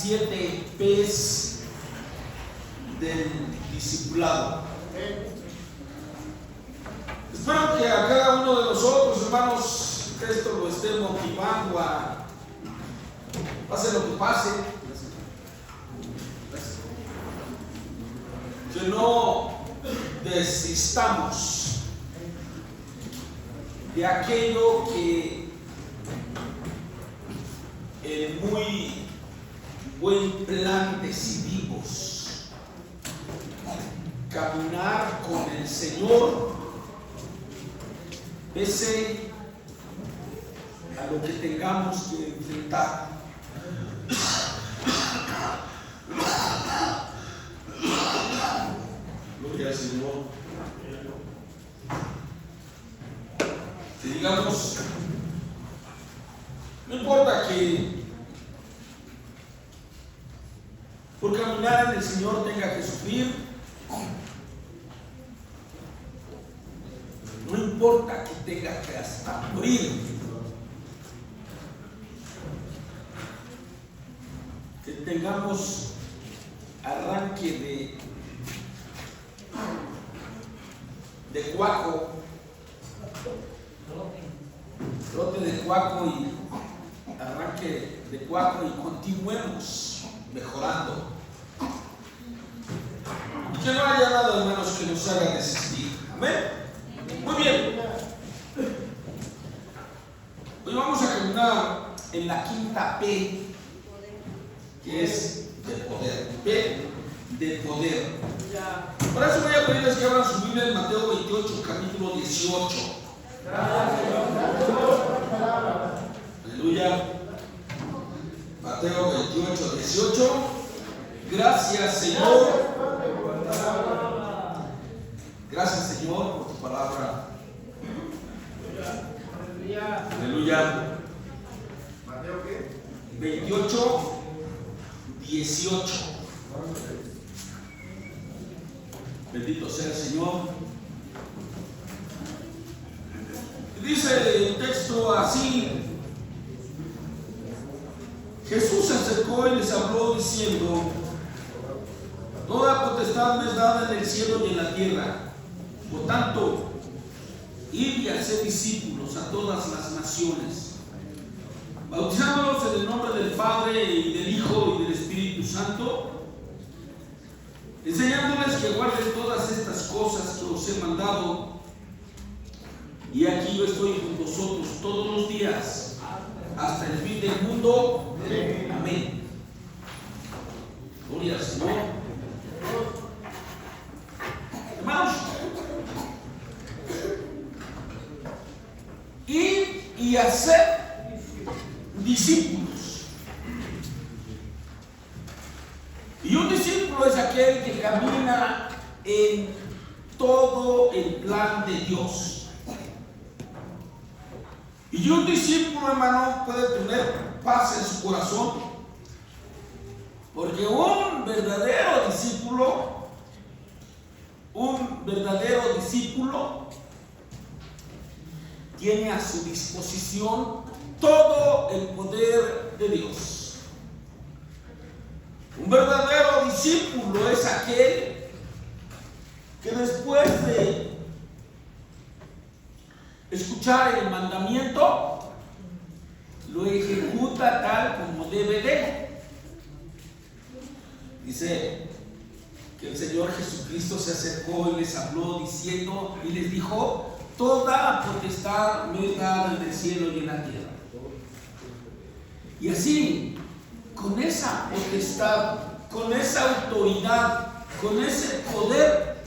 7 P's del discipulado. Espero que a cada uno de nosotros, hermanos, esto lo esté motivando a pase lo que pase, que no desistamos de aquello que el muy buen plan decidimos: caminar con el Señor pese a lo que tengamos que enfrentar. Gloria al Señor. Si digamos, no importa que por caminar en el Señor tenga que sufrir, no importa que tenga que hasta morir, que tengamos arranque de cuaco, brote de cuaco y arranque de cuaco y continuemos mejorando. Que no haya nada, hermanos, que nos haga desistir. Amén. Muy bien. Hoy vamos a caminar en la quinta P, que es de poder. P de poder. Por eso voy a pedirles que abran su Biblia en Mateo 28, capítulo 18. Aleluya. Mateo 28, 18. Gracias, Señor. Gracias, Señor, por tu palabra. Aleluya. ¿Mateo qué? 28, 18. Bendito sea el Señor. Dice el texto así: Jesús se acercó y les habló diciendo: toda potestad me es dada en el cielo y en la tierra. Por tanto, id y haced discípulos a todas las naciones, bautizándolos en el nombre del Padre y del Hijo y del Espíritu Santo, enseñándoles que guarden todas estas cosas que os he mandado. Y aquí yo estoy con vosotros todos los días hasta el fin del mundo. Amén. Gloria al Señor. Hermanos, ir y hacer discípulos. Y un discípulo es aquel que camina en todo el plan de Dios. Y un discípulo, hermano, puede tener paz en su corazón, porque un verdadero discípulo tiene a su disposición todo el poder de Dios. Un verdadero discípulo es aquel que después de escuchar el mandamiento lo ejecuta tal como debe de. Dice que el Señor Jesucristo se acercó y les habló diciendo y les dijo: toda potestad me es dada en el cielo y en la tierra. Y así, con esa potestad, con esa autoridad, con ese poder,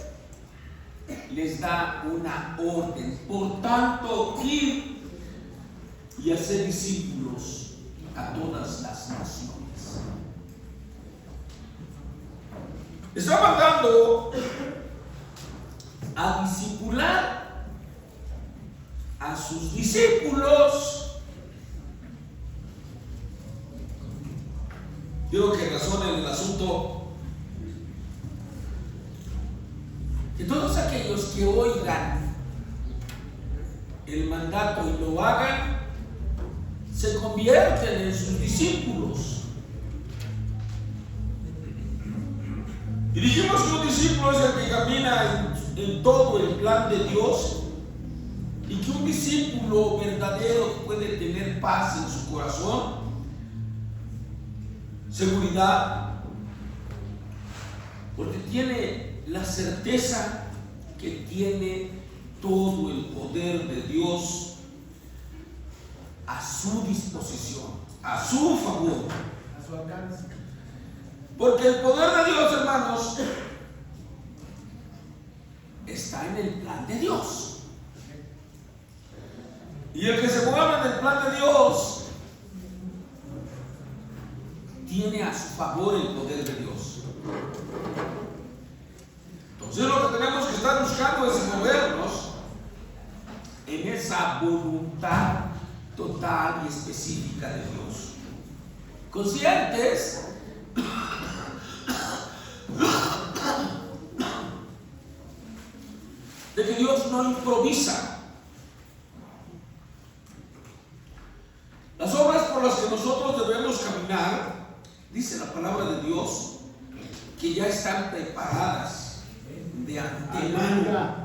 les da una orden: por tanto, ir y hacer discípulos a todas las naciones. Está mandando a discipular a sus discípulos. Quiero que razonen el asunto. Que todos aquellos que oigan el mandato y lo hagan, se convierten en sus discípulos. Y dijimos que un discípulo es el que camina en todo el plan de Dios, y que un discípulo verdadero puede tener paz en su corazón, seguridad, porque tiene la certeza que tiene todo el poder de Dios a su disposición, a su favor, A su alcance. porque el poder de Dios, hermanos, está en el plan de Dios. Y el que se mueve en el plan de Dios tiene a su favor el poder de Dios. Entonces lo que tenemos que estar buscando es movernos en esa voluntad total y específica de Dios, conscientes de que Dios no improvisa. Las obras por las que nosotros debemos caminar, dice la palabra de Dios, que ya están preparadas de antemano.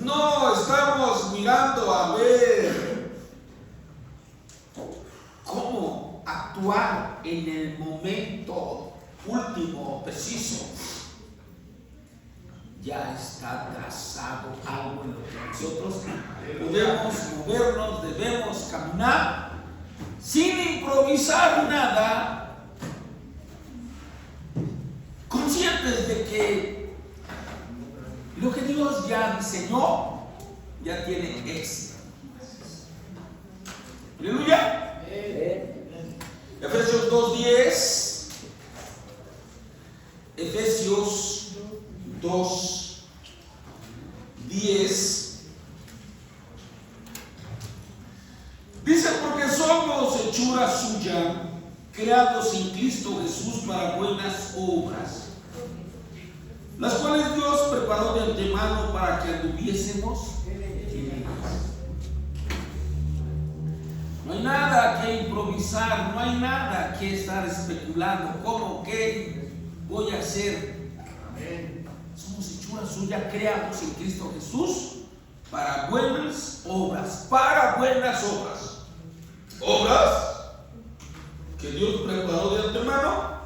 No estamos mirando a ver cómo actuar en el momento último, preciso. Ya está trazado algo en lo que nosotros podemos movernos, debemos caminar sin improvisar nada, conscientes de que lo que Dios ya diseñó ya tiene éxito. Aleluya. Efesios 2:10. Efesios 2:10 dice: porque somos hechura suya, creados en Cristo Jesús para buenas obras, las cuales Dios preparó de antemano para que anduviésemos en ellas. No hay nada que improvisar, no hay nada que estar especulando cómo, qué voy a hacer. Somos hechura suya, creados en Cristo Jesús para buenas obras, obras que Dios preparó de antemano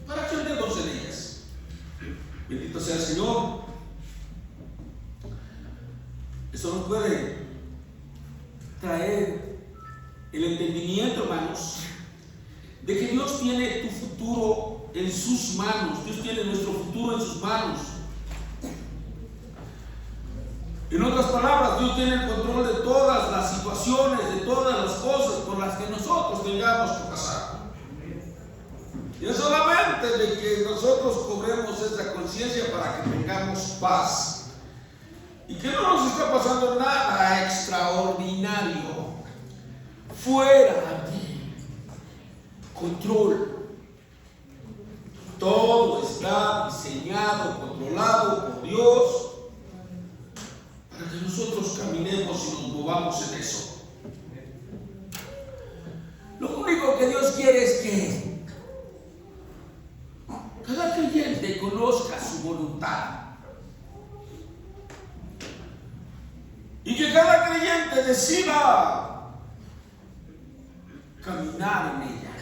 para que andemos en ellas. Bendito sea el Señor. Eso nos puede traer el entendimiento, hermanos, de que Dios tiene tu futuro en sus manos. Dios tiene nuestro futuro en sus manos. En otras palabras, Dios tiene el control de todas las situaciones, de todas las cosas por las que nosotros tengamos que pasar. Y es solamente de que nosotros cobremos esta conciencia para que tengamos paz y que no nos está pasando nada extraordinario fuera de control. Todo está diseñado, controlado por Dios, para que nosotros caminemos y nos movamos en eso. Lo único que Dios quiere es que cada creyente conozca su voluntad y que cada creyente decida caminar en ella,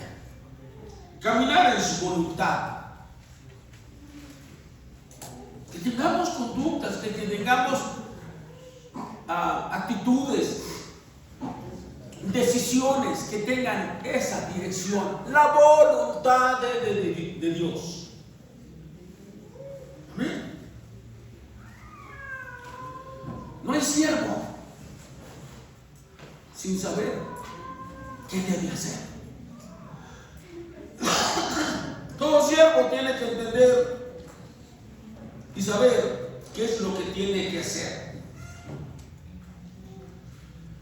caminar en su voluntad. Que tengamos conductas, que tengamos actitudes, decisiones que tengan esa dirección, la voluntad de Dios. Amén. No hay siervo sin saber qué debe hacer. Todo siervo tiene que entender y saber qué es lo que tiene que hacer.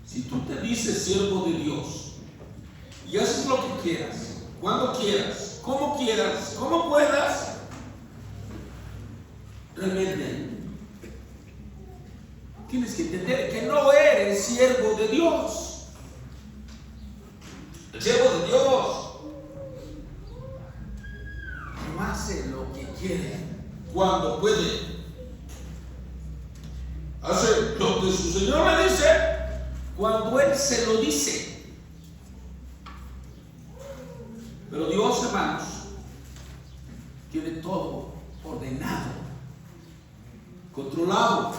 Si tú te dices siervo de Dios y haces lo que quieras, cuando quieras, como puedas, realmente tienes que entender que no eres siervo de Dios. El siervo de Dios no hace hace lo que quiere, cuando puede. Hace lo que su Señor le dice, cuando Él se lo dice. Pero Dios, hermanos, tiene todo ordenado, controlado.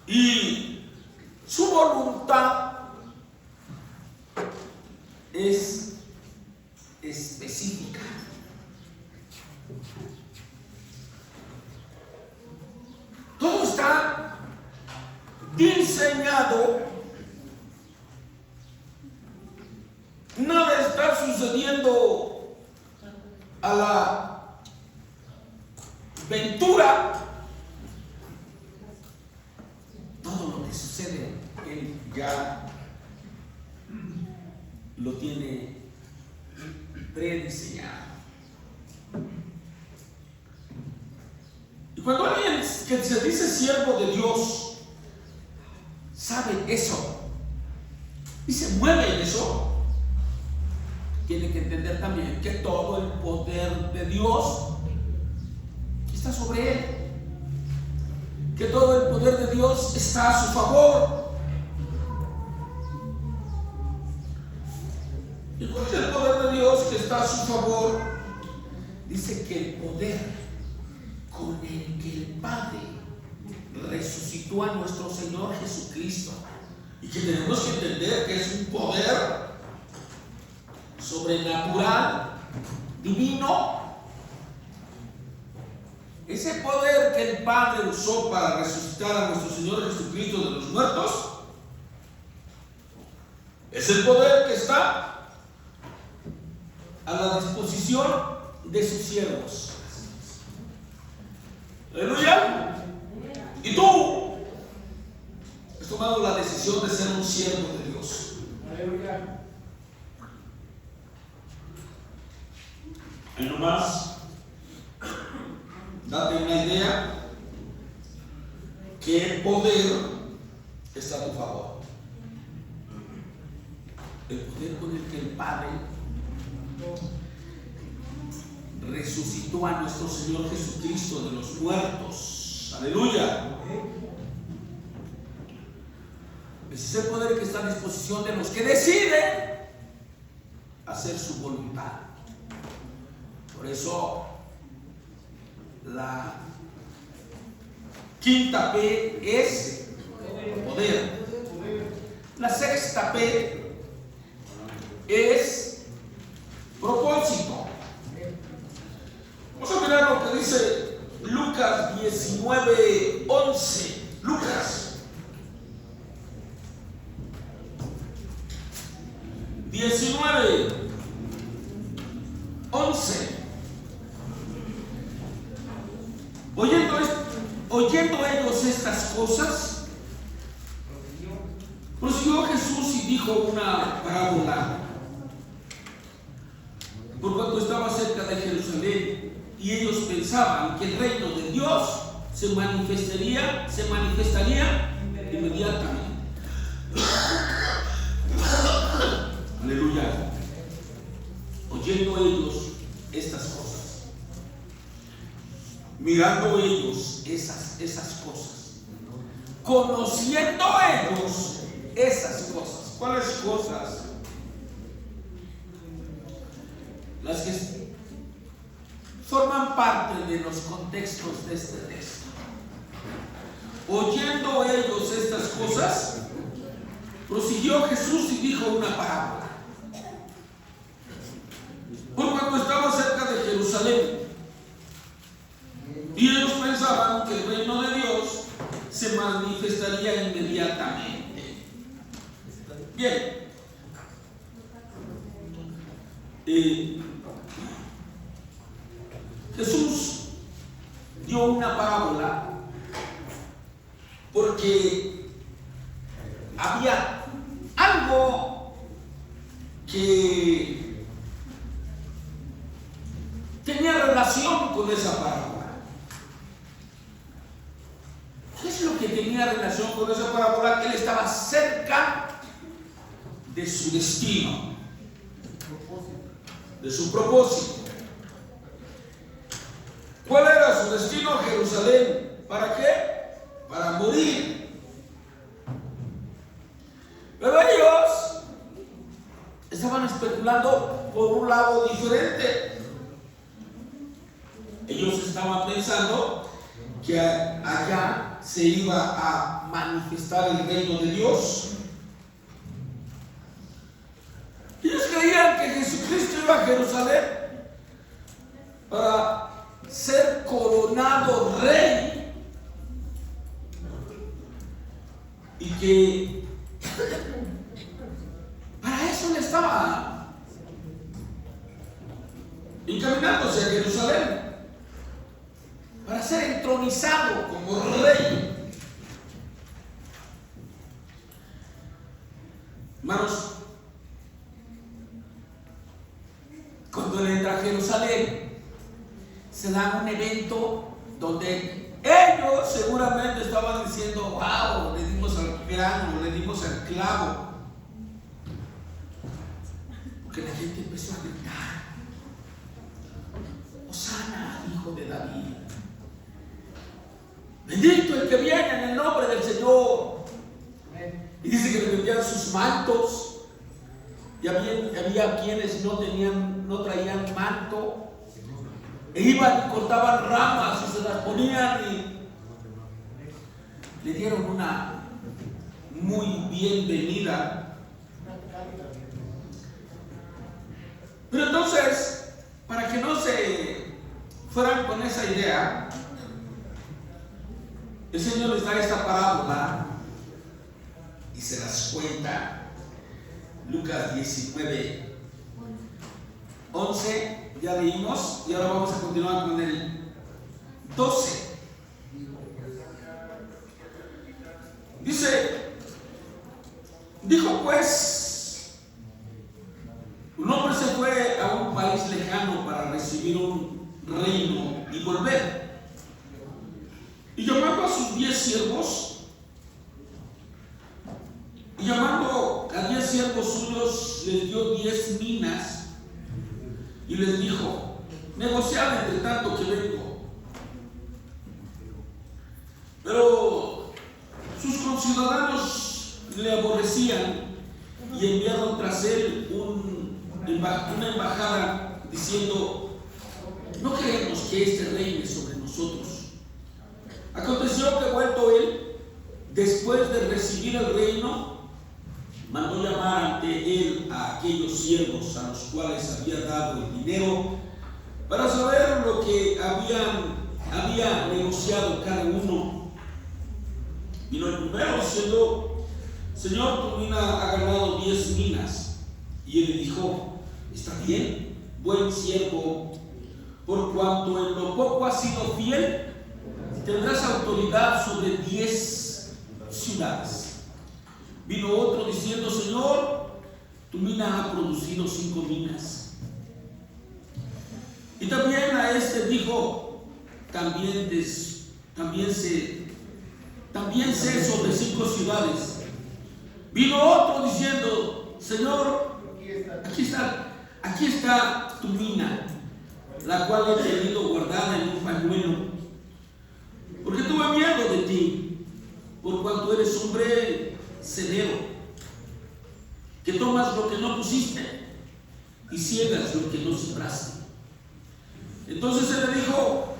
Y su voluntad es específica. Todo está diseñado. Nada está sucediendo a la ventura. Todo lo que sucede, Él ya lo tiene prediseñado. Y cuando alguien que se dice siervo de Dios sabe eso y se mueve en eso, tiene que entender también que todo el poder de Dios está sobre él, que todo el poder de Dios está a su favor. Y con el poder de Dios que está a su favor, dice que el poder con el que el Padre resucitó a nuestro Señor Jesucristo, y que tenemos que entender que es un poder sobrenatural, divino. Ese poder que el Padre usó para resucitar a nuestro Señor Jesucristo de los muertos es el poder que está a la disposición de sus siervos. Aleluya. Y tú has tomado la decisión de ser un siervo de Dios. Aleluya. Y nomás date una idea que el poder está a tu favor. El poder con el que el Padre resucitó a nuestro Señor Jesucristo de los muertos. Aleluya. Ese es el poder que está a disposición de los que deciden hacer su voluntad. Por eso la quinta P es poder. La sexta P es propósito. Vamos a mirar lo que dice Lucas 19:11. Lucas 19:11. Oyendo ellos estas cosas, prosiguió Jesús y dijo una parábola. Por cuanto estaba cerca de Jerusalén, y ellos pensaban que el reino de Dios se manifestaría inmediatamente. Aleluya. Oyendo ellos estas cosas, mirando ellos esas cosas, conociendo ellos esas cosas. ¿Cuáles cosas? Las que forman parte de los contextos de este texto. Oyendo ellos estas cosas, prosiguió Jesús y dijo una parábola. Por cuanto estaba cerca de Jerusalén, y ellos pensaban que el reino de Dios se manifestaría inmediatamente. Bien. Jesús dio una parábola porque había algo que tenía relación con esa parábola. ¿Qué es lo que tenía relación con esa parábola? Que él estaba cerca de su destino. de su propósito. ¿Cuál era su destino? Jerusalén. ¿Para qué? Para morir. Pero ellos estaban especulando por un lado diferente. Ellos estaban pensando que allá se iba a manifestar el reino de Dios. Ellos creían que Jesucristo iba a Jerusalén para ser coronado rey y que para eso él estaba encaminándose a Jerusalén, para ser entronizado como rey. Hermanos, cuando él entra a Jerusalén, se da un evento donde ellos seguramente estaban diciendo: wow, le dimos al grano, le dimos al clavo. Porque la gente empezó a gritar: Hosana, hijo de David. Bendito el que viene en el nombre del Señor. Y dice que le vendían sus mantos. Y había quienes no traían manto. E iban y cortaban ramas y se las ponían y le dieron una muy bienvenida. Pero entonces, para que no se fueran con esa idea, el Señor les da esta parábola y se las cuenta. Lucas 19, 11, ya leímos, y ahora vamos a continuar con el 12. Dice: dijo pues, un hombre se fue a un país lejano para recibir un reino y volver. Y llamando a sus 10 siervos, y llamando a 10 siervos suyos, les dio 10 minas y les dijo: negociad entre tanto que vengo. Pero sus conciudadanos le aborrecían y enviaron tras él una embajada diciendo: no queremos que este reine sobre nosotros. Aconteció que vuelto él, después de recibir el reino, mandó llamar ante él a aquellos siervos a los cuales había dado el dinero para saber lo que había negociado cada uno. Vino el primero diciendo: Señor, tu mina ha ganado 10 minas. Y él le dijo: está bien, buen siervo, por cuanto en lo poco has sido fiel, tendrás autoridad sobre 10 ciudades. Vino otro diciendo: Señor, tu mina ha producido 5 minas. Y también a este dijo: también sé sobre 5 ciudades. Vino otro diciendo: Señor, aquí está tu mina, la cual he tenido guardada en un pañuelo, porque tuve miedo de ti, por cuanto eres hombre severo, que tomas lo que no pusiste y ciegas lo que no sembraste. Entonces él le dijo: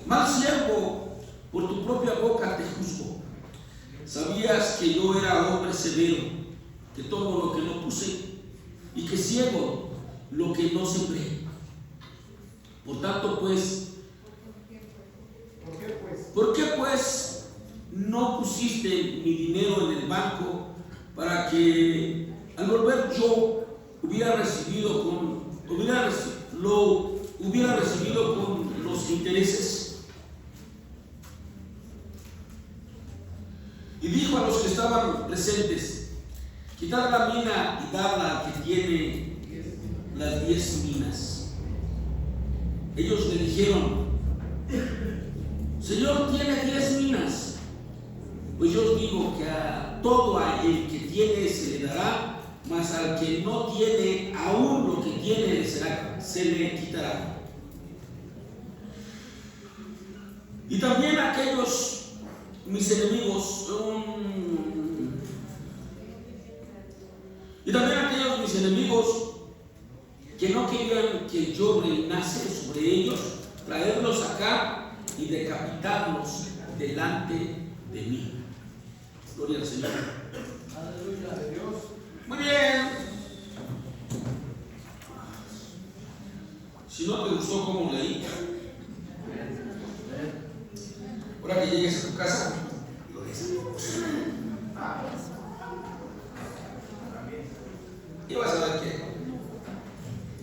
mal siervo, por tu propia boca te juzgo. Sabías que yo era hombre severo, que tomo lo que no puse y que ciego lo que no sembré. Por tanto, pues, ¿por qué pues no pusiste mi dinero en el banco para que al volver yo hubiera recibido con los intereses? Y dijo a los que estaban presentes: quitad la mina y dadla al que tiene las 10 minas. Ellos le dijeron: Señor, tiene 10 minas. Pues yo os digo que a todo el que tiene se le dará, mas al que no tiene, aún lo que tiene se le quitará. Y también aquellos mis enemigos, que no querían que yo reinase sobre ellos, traerlos acá y decapitarlos delante de mí. Gloria al Señor. Aleluya de Dios. Muy bien. Si no te gustó como leí, ahora que llegues a tu casa, lo lees. Y vas a ver que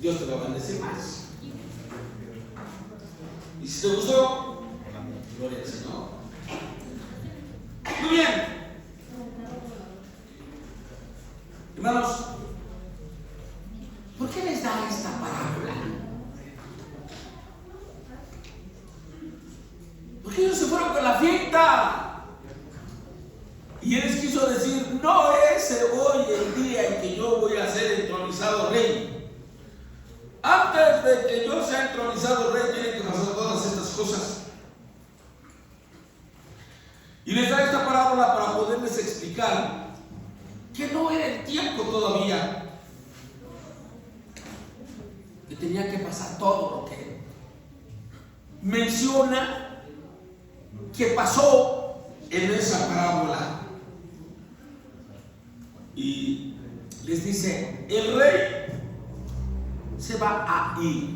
Dios te va a bendecir más. Y si te gustó, gloria al Señor. Muy bien. Hermanos, ¿por qué les da esta parábola? Porque ellos se fueron con la finta. Y él les quiso decir: no es hoy el día en que yo voy a ser entronizado rey. Antes de que yo sea entronizado rey, tienen que pasar todas estas cosas. Y les da esta parábola para poderles explicar que no era el tiempo todavía, que tenía que pasar todo lo que menciona que pasó en esa parábola. Y les dice: el rey se va a ir,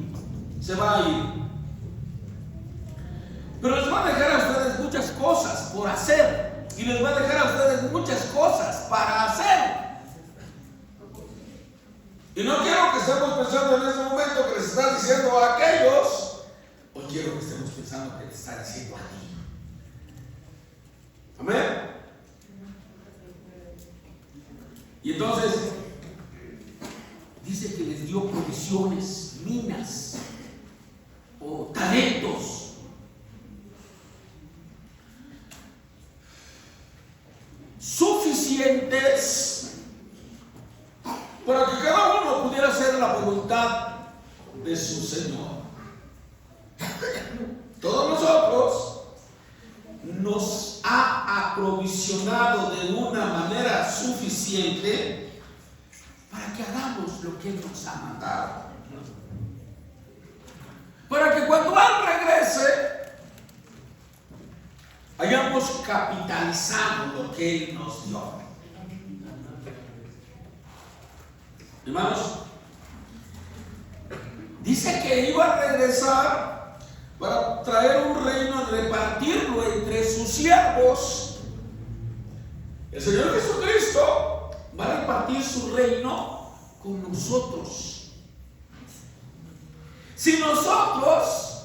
pero les va a dejar a ustedes muchas cosas por hacer, y les va a dejar a ustedes muchas cosas para hacer. Y no quiero que estemos pensando en ese momento que les está diciendo a aquellos, hoy quiero que estemos pensando que les está diciendo a ti. Amén. Y entonces dice que les dio provisiones, minas o talentos. Suficientes para que cada uno pudiera hacer la voluntad de su Señor. Todos nosotros nos ha aprovisionado de una manera suficiente para que hagamos lo que Él nos ha mandado. Para que cuando Él regrese hayamos capitalizado lo que Él nos dio. Hermanos, dice que iba a regresar para traer un reino y repartirlo entre sus siervos. El Señor Jesucristo va a repartir su reino con nosotros. Si nosotros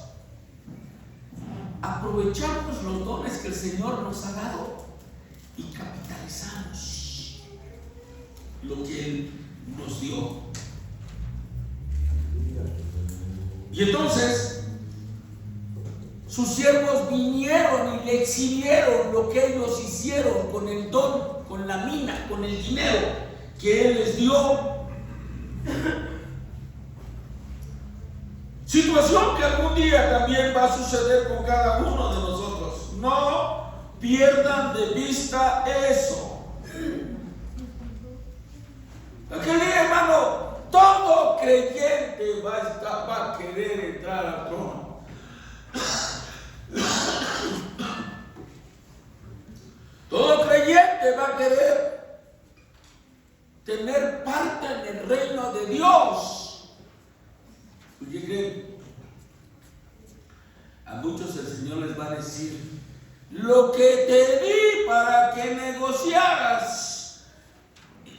aprovechamos los dones que el Señor nos ha dado y capitalizamos lo que Él nos dio. Y entonces sus siervos vinieron y le exhibieron lo que ellos hicieron con el don, con la mina, con el dinero que Él les dio. Situación que algún día también va a suceder con cada uno de nosotros. No pierdan de vista eso. Aquel día, hermano, todo creyente va a querer entrar al trono. Todo creyente va a querer tener parte en el reino de Dios. ¿Qué creen? A muchos el Señor les va a decir: lo que te di para que negociaras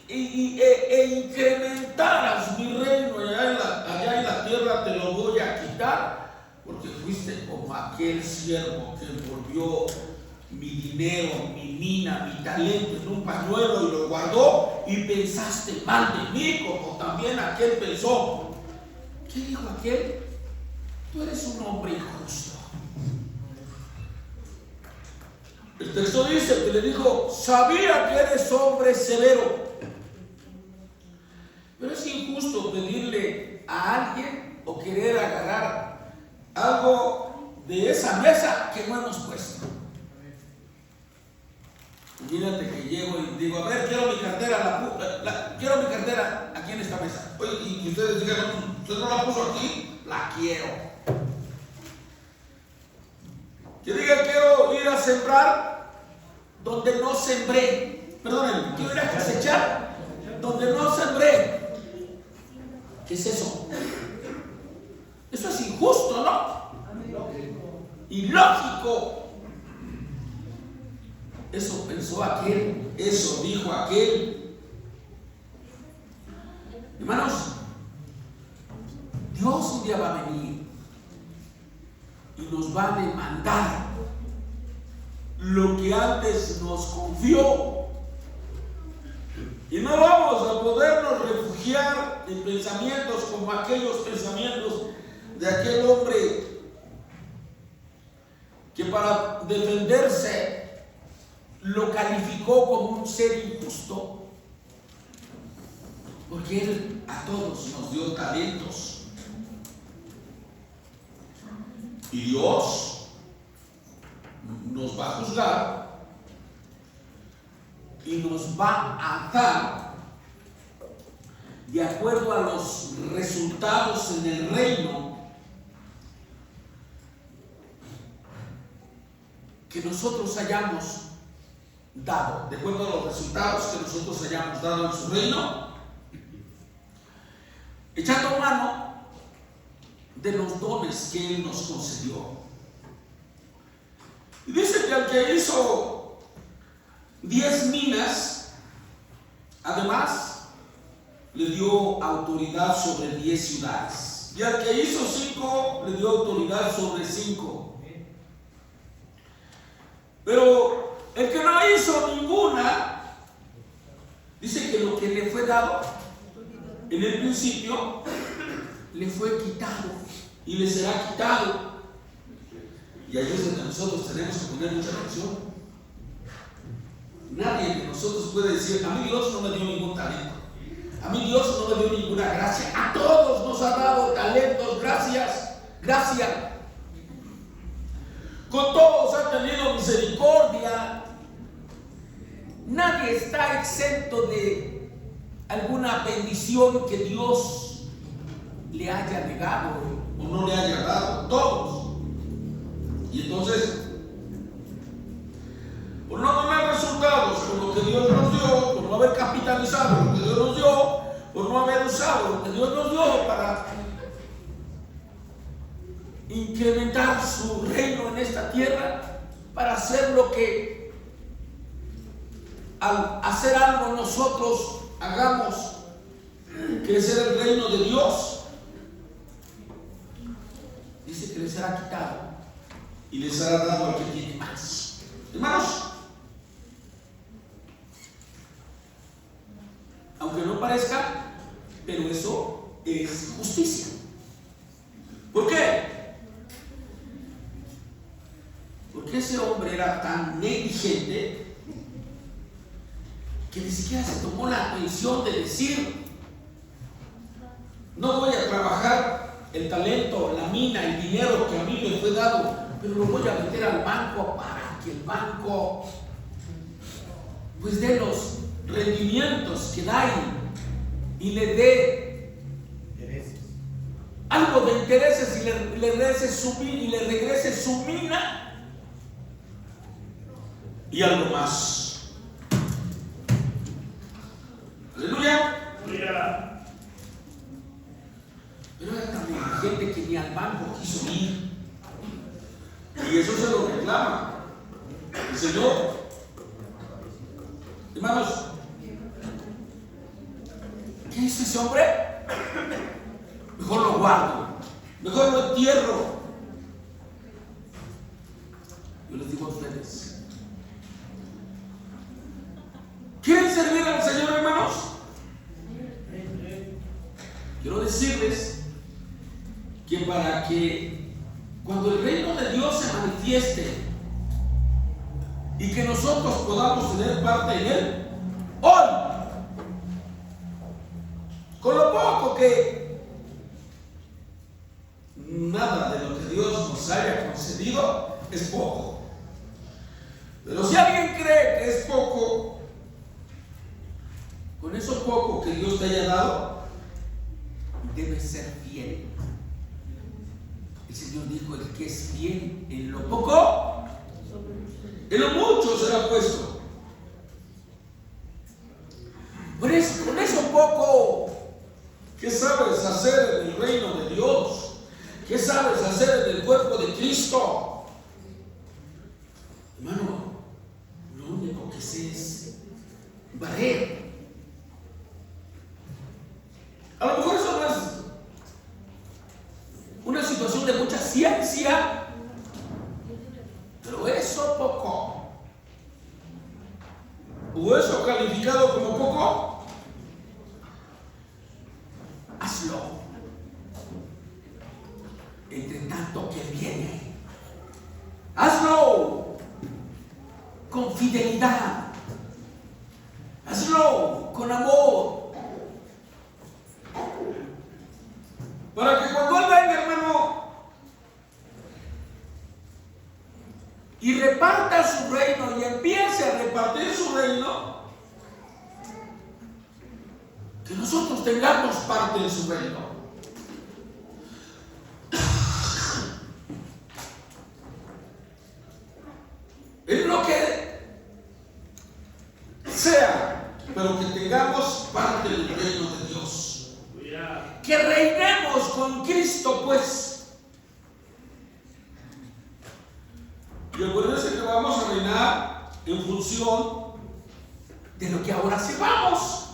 e incrementaras mi reino allá en la tierra, te lo voy a quitar, porque fuiste como aquel siervo que envolvió mi dinero, mi mina, mi talento en un pañuelo y lo guardó, y pensaste mal de mí, como también aquel pensó. ¿Qué dijo aquel? Tú eres un hombre injusto. El texto dice que le dijo: sabía que eres hombre severo, pero es injusto pedirle a alguien o querer agarrar algo de esa mesa que no hemos puesto. Imagínate que llego y digo, a ver, quiero mi cartera, quiero mi cartera aquí en esta mesa. Oye, y ustedes digan, ¿usted no la puso aquí? La quiero. Que diga, quiero ir a sembrar donde no sembré. Perdónenme, quiero ir a cosechar donde no sembré. ¿Qué es eso? Eso es injusto, ¿no? Ilógico. Eso pensó aquel, eso dijo aquel. Hermanos, Dios un día va a venir y nos va a demandar lo que antes nos confió. Y no vamos a podernos refugiar en pensamientos como aquellos pensamientos de aquel hombre que para defenderse lo calificó como un ser injusto, porque Él a todos nos dio talentos. Y Dios nos va a juzgar y nos va a dar de acuerdo a los resultados en el reino que nosotros hayamos dado, de acuerdo a los resultados que nosotros hayamos dado en su reino, echando mano de los dones que Él nos concedió. Y dice que al que hizo 10 minas, además le dio autoridad sobre 10 ciudades. Y al que hizo 5, le dio autoridad sobre 5. Pero el que no hizo ninguna, dice que lo que le fue dado en el principio le fue quitado y le será quitado. Y ahí es donde nosotros tenemos que poner mucha atención. Nadie de nosotros puede decir, a mí Dios no me dio ningún talento, a mí Dios no me dio ninguna gracia. A todos nos ha dado talentos, gracia. Con todos ha tenido misericordia. Nadie está exento de alguna bendición que Dios le haya negado o no le haya dado. Todos. Y entonces, por no tener resultados con lo que Dios nos dio, por no haber capitalizado lo que Dios nos dio, por no haber usado lo que Dios nos dio para incrementar su reino en esta tierra, para hacer lo que al hacer algo nosotros hagamos crecer el reino de Dios, dice que les será quitado y les será dado al que tiene más. Hermanos, aunque no parezca, pero eso es justicia. ¿Por qué? Porque ese hombre era tan negligente que ni siquiera se tomó la atención de decir, no voy a trabajar el talento, la mina, el dinero que a mí me fue dado, pero lo voy a meter al banco para que el banco pues dé los rendimientos que da y le dé algo de intereses y le regrese su mina y algo más. Aleluya. Pero era tan negligente que ni al banco quiso ir. Y eso se lo reclama el Señor. Hermanos, ¿qué hizo ese hombre? Mejor lo guardo, mejor lo entierro. Yo les digo a ustedes, ¿quieren servir al Señor, hermanos? Quiero decirles que para que cuando el reino de Dios se manifieste y que nosotros podamos tener parte en él, hoy, con lo poco que El Señor dijo: el que es fiel en lo poco, en lo mucho será puesto. Por eso, con eso poco, ¿qué sabes hacer en el reino de Dios? ¿Qué sabes hacer en el cuerpo de Cristo? Hermano, lo único que sé es barrer. A lo mejor eso no es una situación de mucha ciencia, pero eso poco, o eso calificado como poco, hazlo. Entre tanto que viene, hazlo con fidelidad, hazlo con amor, para que cuando Él venga, hermano, y reparta su reino y empiece a repartir su reino, que nosotros tengamos parte de su reino. En lo que sea, pero que tengamos parte del reino de Dios. Que reinemos con Cristo, pues. Y acuérdense que vamos a reinar en función de lo que ahora sepamos.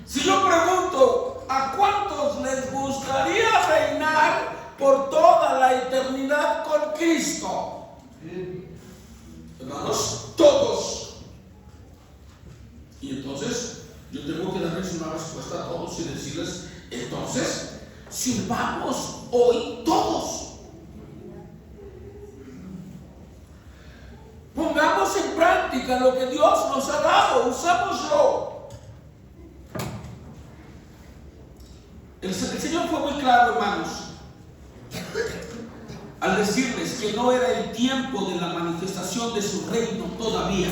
Si yo pregunto, ¿a cuántos les gustaría reinar por toda la eternidad con Cristo? Hermanos, todos. Y entonces yo tengo que darles una respuesta a todos y decirles: entonces sirvamos hoy todos. Pongamos en práctica lo que Dios nos ha dado, usámoslo. El Señor fue muy claro, hermanos, al decirles que no era el tiempo de la manifestación de su reino todavía.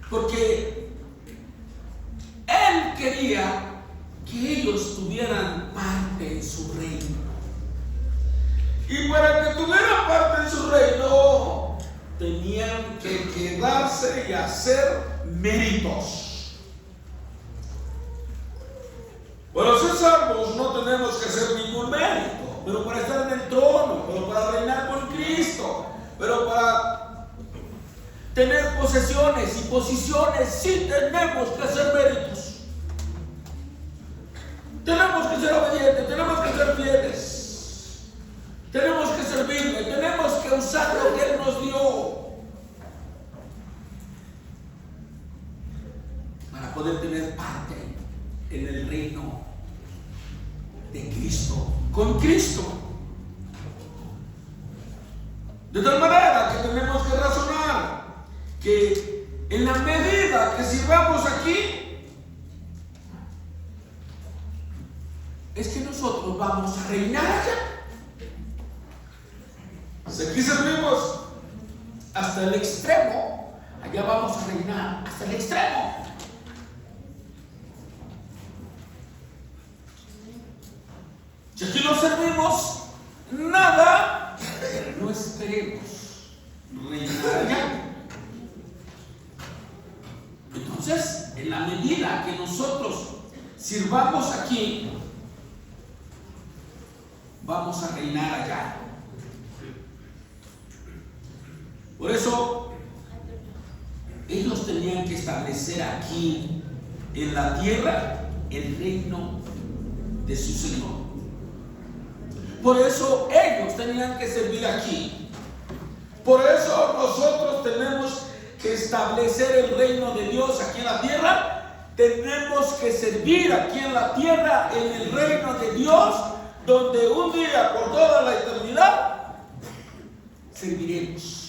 Porque Él quería que ellos tuvieran parte en su reino. Y para que tuvieran parte en su reino, tenían que quedarse y hacer méritos. Para ser salvos no tenemos que hacer ningún mérito, pero para estar en el trono, pero para reinar con Cristo, pero para tener posesiones y posiciones, sí tenemos que hacer méritos. Tenemos que ser obedientes, tenemos que ser fieles. Tenemos que servirle, tenemos que usar lo que Él nos dio para poder tener parte en el reino de Cristo, con Cristo. De tal manera que tenemos que razonar que en la medida que sirvamos aquí, es que nosotros vamos a reinar allá. Si aquí servimos hasta el extremo, allá vamos a reinar hasta el extremo. Si aquí no servimos nada, no esperemos reinar allá. Entonces, en la medida que nosotros sirvamos aquí, vamos a reinar allá. Por eso, ellos tenían que establecer aquí, en la tierra, el reino de su Señor. Por eso, ellos tenían que servir aquí. Por eso, nosotros tenemos que establecer el reino de Dios aquí en la tierra. Tenemos que servir aquí en la tierra, en el reino de Dios, donde un día, por toda la eternidad, serviremos.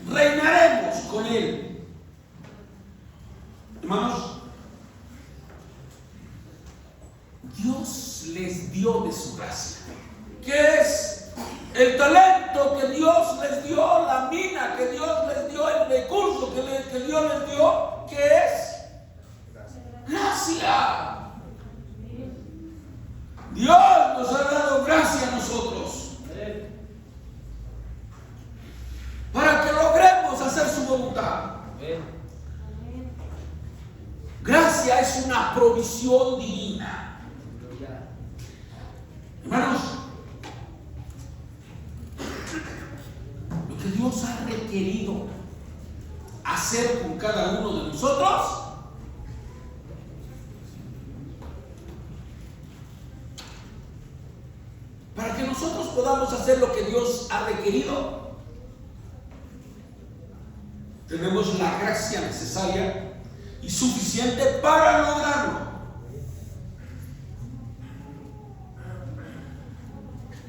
Reinaremos con Él. Hermanos, Dios les dio de su gracia. ¿Qué es? El talento que Dios les dio, la mina que Dios les dio, el recurso que Dios les dio. ¿Qué es? Gracia. Gracia es una provisión divina. Hermanos, lo que Dios ha requerido hacer con cada uno de nosotros para que nosotros podamos hacer lo que Dios ha requerido, tenemos la gracia necesaria y suficiente para lograrlo.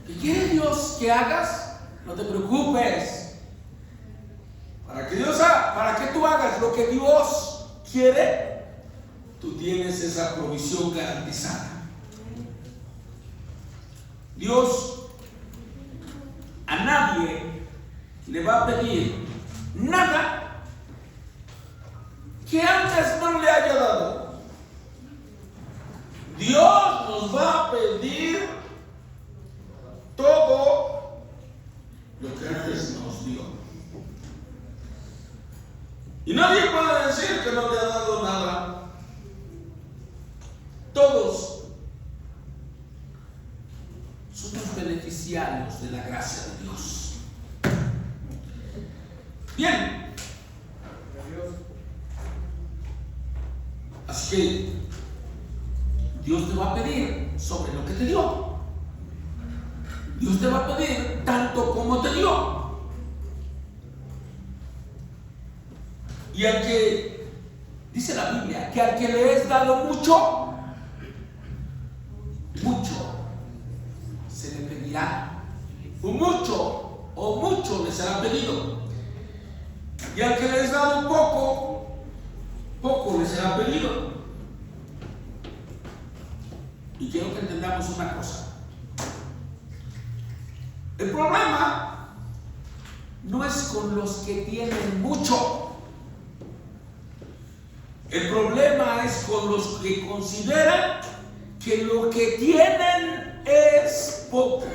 ¿Qué quiere Dios que hagas? No te preocupes. Para que tú hagas lo que Dios quiere, tú tienes esa provisión garantizada. Dios a nadie le va a pedir nada que antes no le haya dado. Dios nos va a pedir todo lo que antes nos dio. Y nadie puede decir que no le ha dado nada. Todos somos beneficiarios de la gracia de Dios. Bien. Así que Dios te va a pedir sobre lo que te dio. Dios te va a pedir tanto como te dio. Y al que, dice la Biblia, que al que le es dado mucho, mucho se le pedirá. O mucho le será pedido. Y al que le es dado poco, poco le será pedido. Y quiero que entendamos una cosa. El problema no es con los que tienen mucho. El problema es con los que consideran que lo que tienen es poco.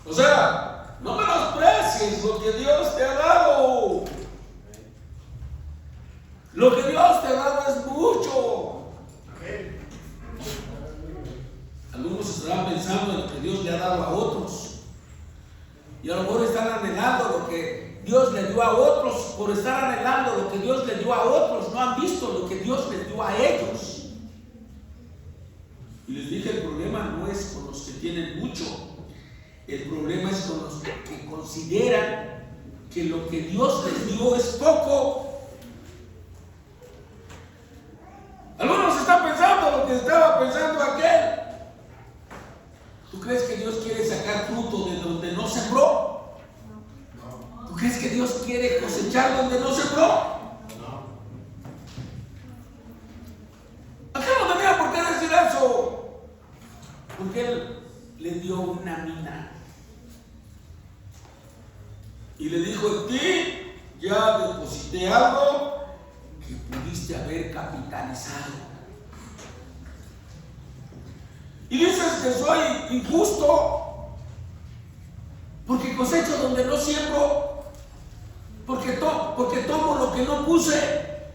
O sea, no menosprecies lo que Dios te ha dado. Lo que Dios te ha dado es mucho. Algunos estarán pensando en lo que Dios le ha dado a otros. Y a lo mejor están anhelando lo que Dios le dio a otros. Por estar anhelando lo que Dios le dio a otros, no han visto lo que Dios les dio a ellos. Y les dije, el problema no es con los que tienen mucho. El problema es con los que consideran que lo que Dios les dio es poco. Algunos están pensando lo que estaba pensando aquel. ¿Tú crees que Dios quiere sacar fruto de donde no sembró? ¿Tú crees que Dios quiere cosechar donde no sembró? Acá no tenía por qué decir eso. Porque Él le dio una mina. Y le dijo, en ti ya deposité algo que pudiste haber capitalizado. Y dices que soy injusto porque cosecho donde no siembro, porque tomo lo que no puse.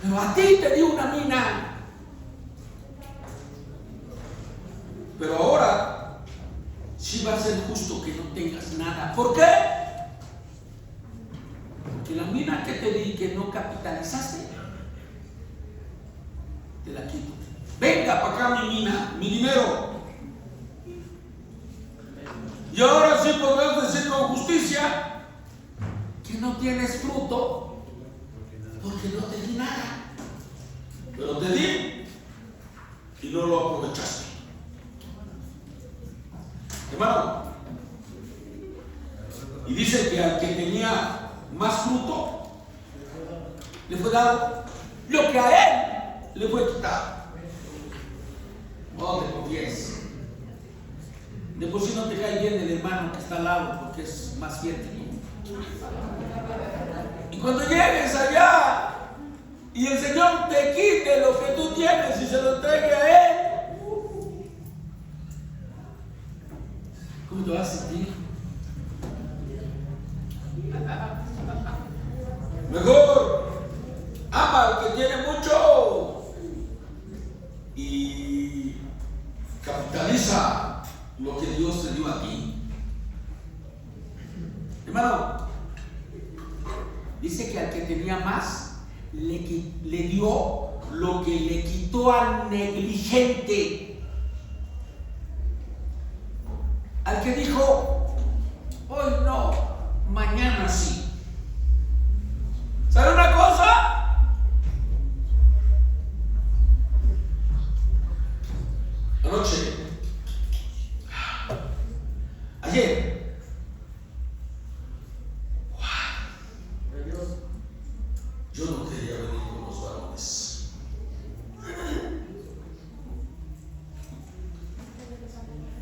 Pero a ti te di una mina. Pero ahora sí va a ser justo que no tengas nada. ¿Por qué? Porque la mina que te di que no capitalizaste, te la quito. Venga para acá mi mina, mi dinero. Y ahora sí podrás decir con justicia que no tienes fruto porque no te di nada. Pero te di y no lo aprovechaste. Hermano, y dice que al que tenía más fruto le fue dado lo que a él le fue quitado. No te confíes. De por sí no te cae bien el hermano que está al lado porque es más fiel que tú. Y cuando llegues allá y el Señor te quite lo que tú tienes y se lo entregue a Él, ¿cómo te vas a sentir? Mejor ama al que tiene mucho y capitaliza lo que Dios te dio a ti. Hermano, dice que al que tenía más le dio lo que le quitó al negligente. Al que dijo, hoy no, mañana sí. ¿Sabe una cosa? Anoche, ayer, yo no quería venir con los varones.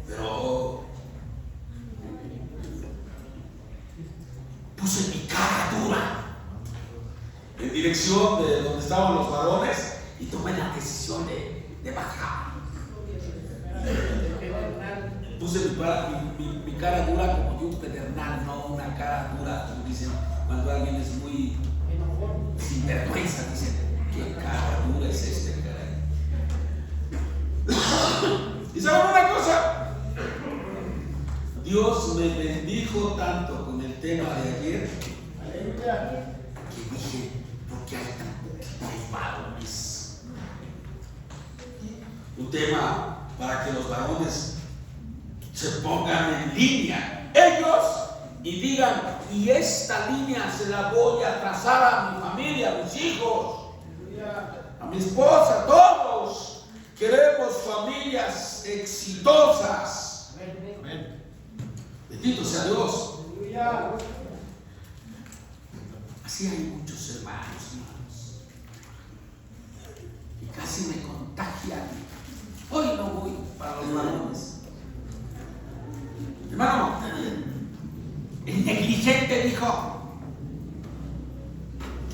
Pero puse mi cara dura en dirección de donde estaban los varones y tomé la decisión de bajar. Puse mi cara dura como de un pedernal, no una cara dura, como dicen cuando alguien es muy sin vergüenza, dicen, ¿qué cara dura es este, caray? ¿Y saben una cosa? Dios me bendijo tanto con el tema de ayer que dije, ¿por qué hay tan poquitos varones? Un tema para que los varones se pongan en línea ellos y digan, y esta línea se la voy a trazar a mi familia, a mis hijos, a mi esposa, a todos. Queremos familias exitosas. Amén. Bendito sea Dios. Así hay muchos hermanos, y casi me contagian. Hoy no voy para los varones. Hermano, el negligente dijo,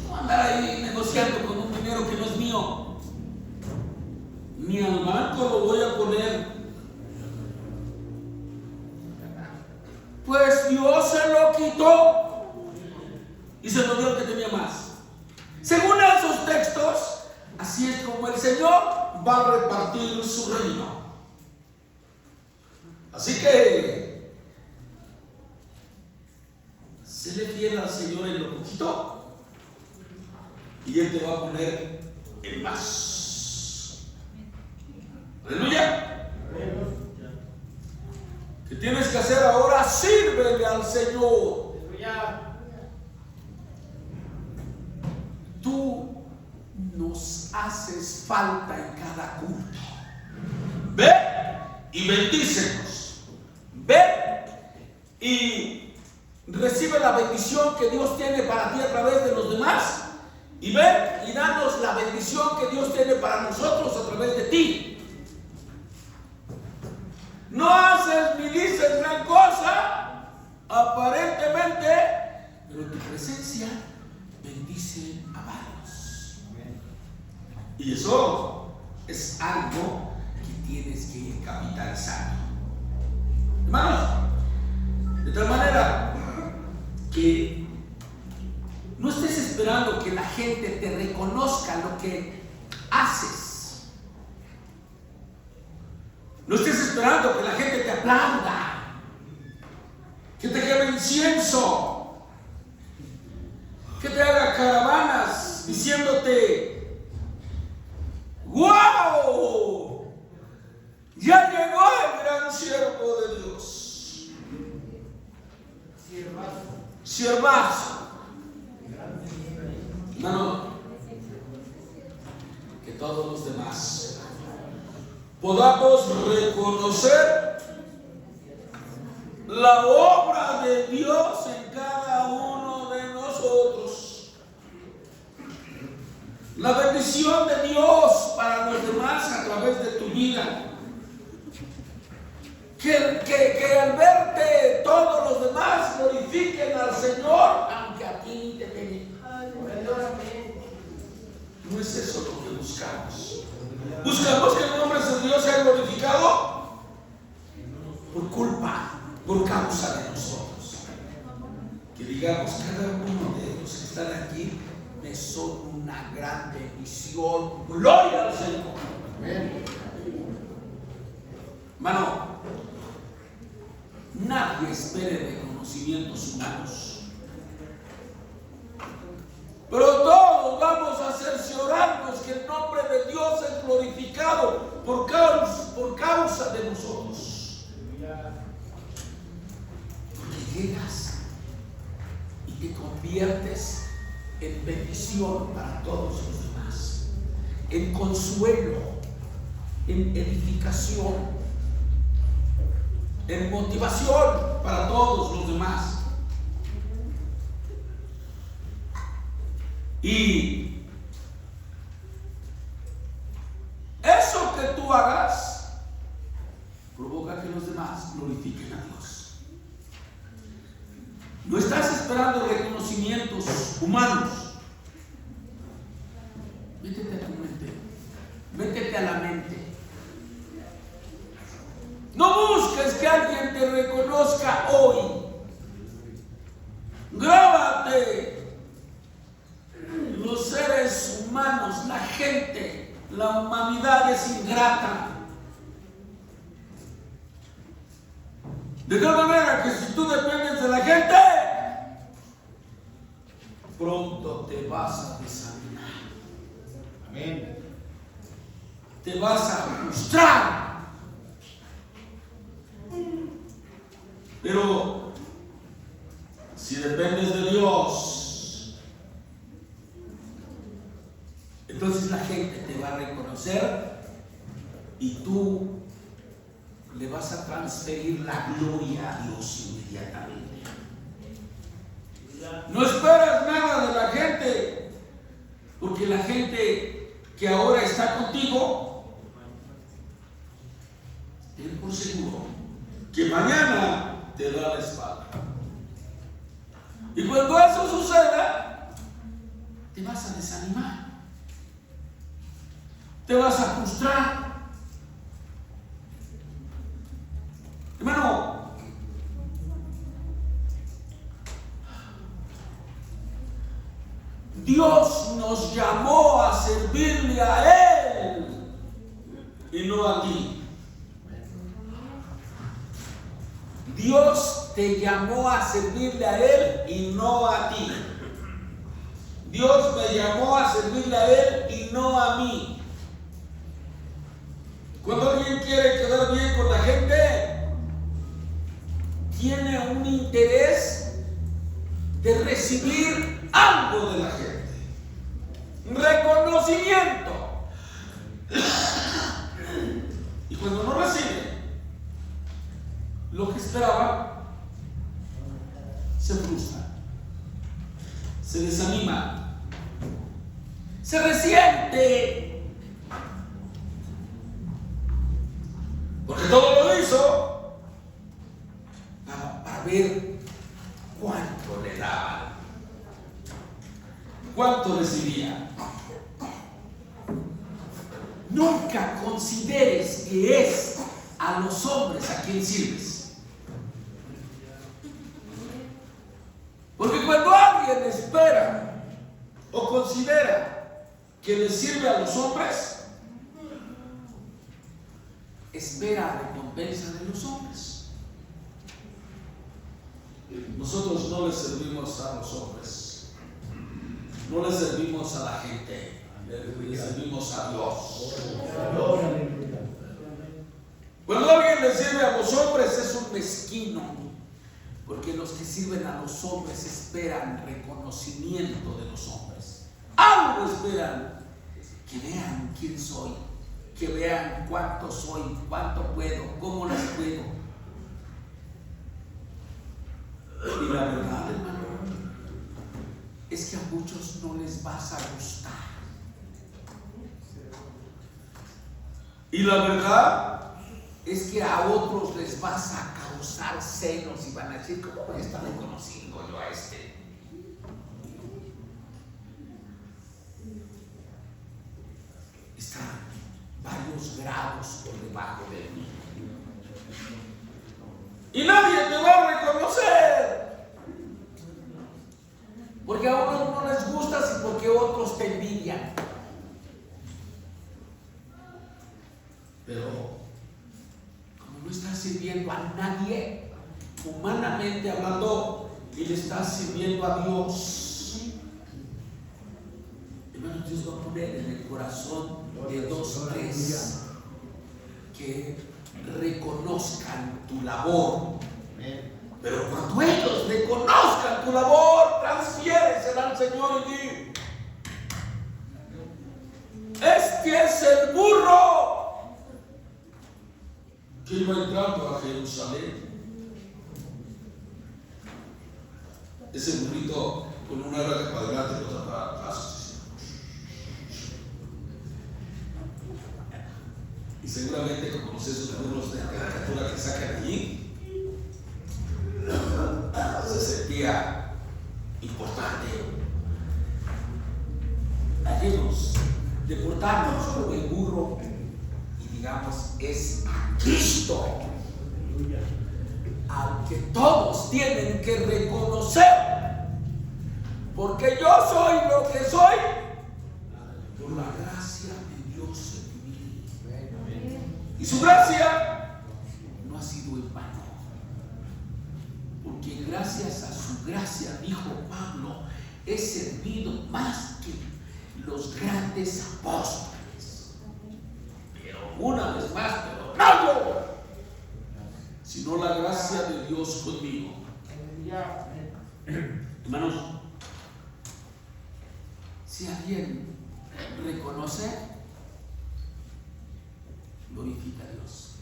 no andar ahí negociando con un dinero que no es mío, ni al banco lo voy a poner. Pues Dios se lo quitó y se lo dio al que tenía más. Según esos textos, así es como el Señor va a repartir su reino. Así que séle fiel al Señor en lo poquito y Él te va a poner en más. Aleluya. ¿Qué tienes que hacer ahora? Sírvele al Señor. Tú nos haces falta en cada culto. Ve y bendícenos. Ve y recibe la bendición que Dios tiene para ti a través de los demás. Y ven y danos la bendición que Dios tiene para nosotros a través de ti. No haces ni dices gran cosa, aparentemente, pero tu presencia bendice a varios. Y eso es algo que tienes que ir capitalizando. Hermanos, de tal manera que no estés esperando que la gente te reconozca lo que haces. No estés esperando que la gente te aplauda, que te queme incienso, que te haga caravanas diciéndote, ¡wow! Ya llegó el gran siervo de Dios. Siervazo. No, que todos los demás podamos reconocer la obra de Dios en cada uno de nosotros. La bendición de Dios para los demás a través de tu vida. Que al verte todos los demás glorifiquen al Señor, aunque a ti te peguen. No es eso lo que buscamos. Buscamos que el nombre de Dios sea glorificado por culpa, por causa de nosotros. Que digamos, cada uno de ellos los que están aquí me son una gran bendición. Gloria al Señor. Amén. Hermano, nadie espere reconocimientos humanos, pero todos vamos a cerciorarnos que el nombre de Dios es glorificado por causa de nosotros. Porque llegas y te conviertes en bendición para todos los demás, en consuelo, en edificación, en motivación para todos los demás. Y eso que tú hagas provoca que los demás glorifiquen a Dios. No estás esperando reconocimientos humanos. Métete a tu mente, métete a la mente. No busques que alguien te reconozca hoy. Grábate. Los seres humanos, la gente, la humanidad es ingrata. De tal manera que si tú dependes de la gente, pronto te vas a desanimar. Amén. Te vas a frustrar. Pero si dependes de Dios, entonces la gente te va a reconocer y tú le vas a transferir la gloria a Dios inmediatamente. No esperas nada de la gente, porque la gente que ahora está contigo, ten por seguro que mañana te da la espalda. Y cuando eso suceda, te vas a desanimar. Te vas a frustrar. Hermano, Dios nos llamó a servirle a Él y no a ti. Dios te llamó a servirle a Él y no a ti. Dios me llamó a servirle a Él y no a mí. Cuando alguien quiere quedar bien con la gente, tiene un interés de recibir algo de la gente, reconocimiento. Y cuando no recibe lo que esperaba, se frustra, se desanima, se resiente. Porque todo lo hizo para ver cuánto le daban, cuánto recibía. Nunca consideres que es a los hombres a quien sirves. Porque cuando alguien espera o considera que le sirve a los hombres, espera recompensa de los hombres. Nosotros no le servimos a los hombres, no le servimos a la gente, le servimos a Dios. Cuando alguien le sirve a los hombres es un mezquino, porque los que sirven a los hombres esperan reconocimiento de los hombres. Algo esperan, que vean quién soy, que vean cuánto soy, cuánto puedo, cómo las puedo. Y la verdad, hermano, es que a muchos no les vas a gustar. Y la verdad es que a otros les vas a causar celos y van a decir, ¿cómo voy a estar reconociendo yo a este? Está varios grados por debajo de mí. Y nadie te va a reconocer. Porque a unos no les gustas y porque otros te envidian. Pero como no estás sirviendo a nadie, humanamente hablando, y le estás sirviendo a Dios, hermano, Dios va a poner en el corazón de 2 o 3 que reconozcan tu labor. Pero cuando ellos reconozcan tu labor, transfiéresela al Señor y di: este es el burro que iba entrando a Jerusalén. Ese burrito con una rueda para adelante y otra para atrás. Y seguramente, como los esos burros de caricatura que sacan allí, se sentía importante. Dejemos de portarnos como el burro y digamos: es a Cristo al que todos tienen que reconocer, porque yo soy lo que soy por la gracia de Dios en mí. Y su gracia no ha sido en vano, porque gracias a su gracia, dijo Pablo, he servido más que los grandes apóstoles. Pero una vez más, pero no yo, sino la gracia de Dios conmigo. Hermanos, si alguien reconoce, glorifica a Dios.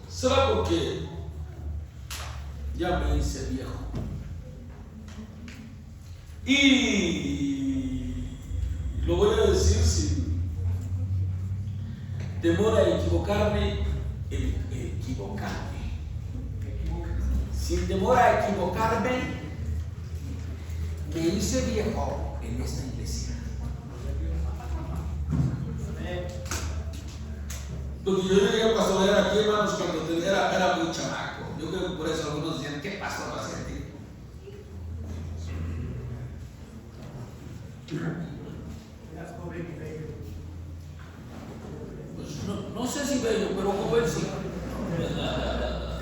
¿Será porque ya me hice viejo? Y lo voy a decir sin temor a equivocarme, sin temor a equivocarme, me hice viejo en esta iglesia. Porque yo llegué a pastorear aquí, hermanos, cuando era muy chamaco. Yo creo que por eso algunos decían: ¿qué pastor va a ser? Pues no sé si bello, pero joven sí.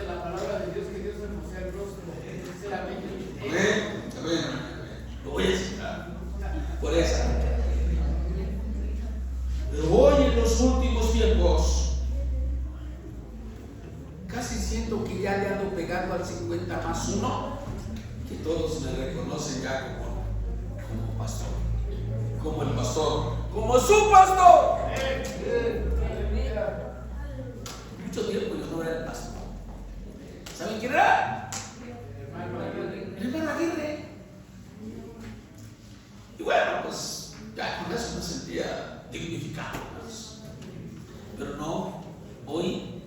La palabra de Dios, que Dios me posee el rostro, sinceramente. Amén. Lo voy a citar por esa. Pero hoy, en los últimos tiempos, casi siento que ya le ando pegando al 50+1, que todos me reconocen ya como pastor, como el pastor, como su pastor. Mucho tiempo yo no era el pastor. ¿Saben quién era? El hermano Aguirre. Y bueno, pues ya con eso me sentía dignificado, pues. Pero no, hoy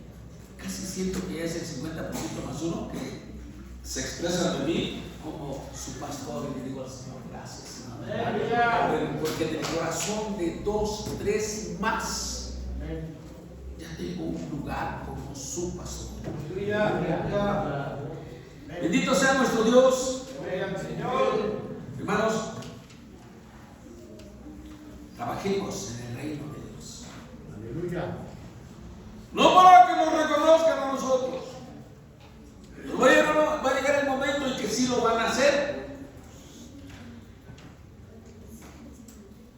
casi siento que es el 50+1 que se expresa de mí como su pastor, y le digo al Señor: gracias, Señor. Porque en el corazón de 2, 3 más ya tengo un lugar como su pastor. Bendito sea nuestro Dios. Hermanos, trabajemos en el reino de Dios. No para que nos reconozcan a nosotros. Va a llegar el momento en que sí lo van a hacer.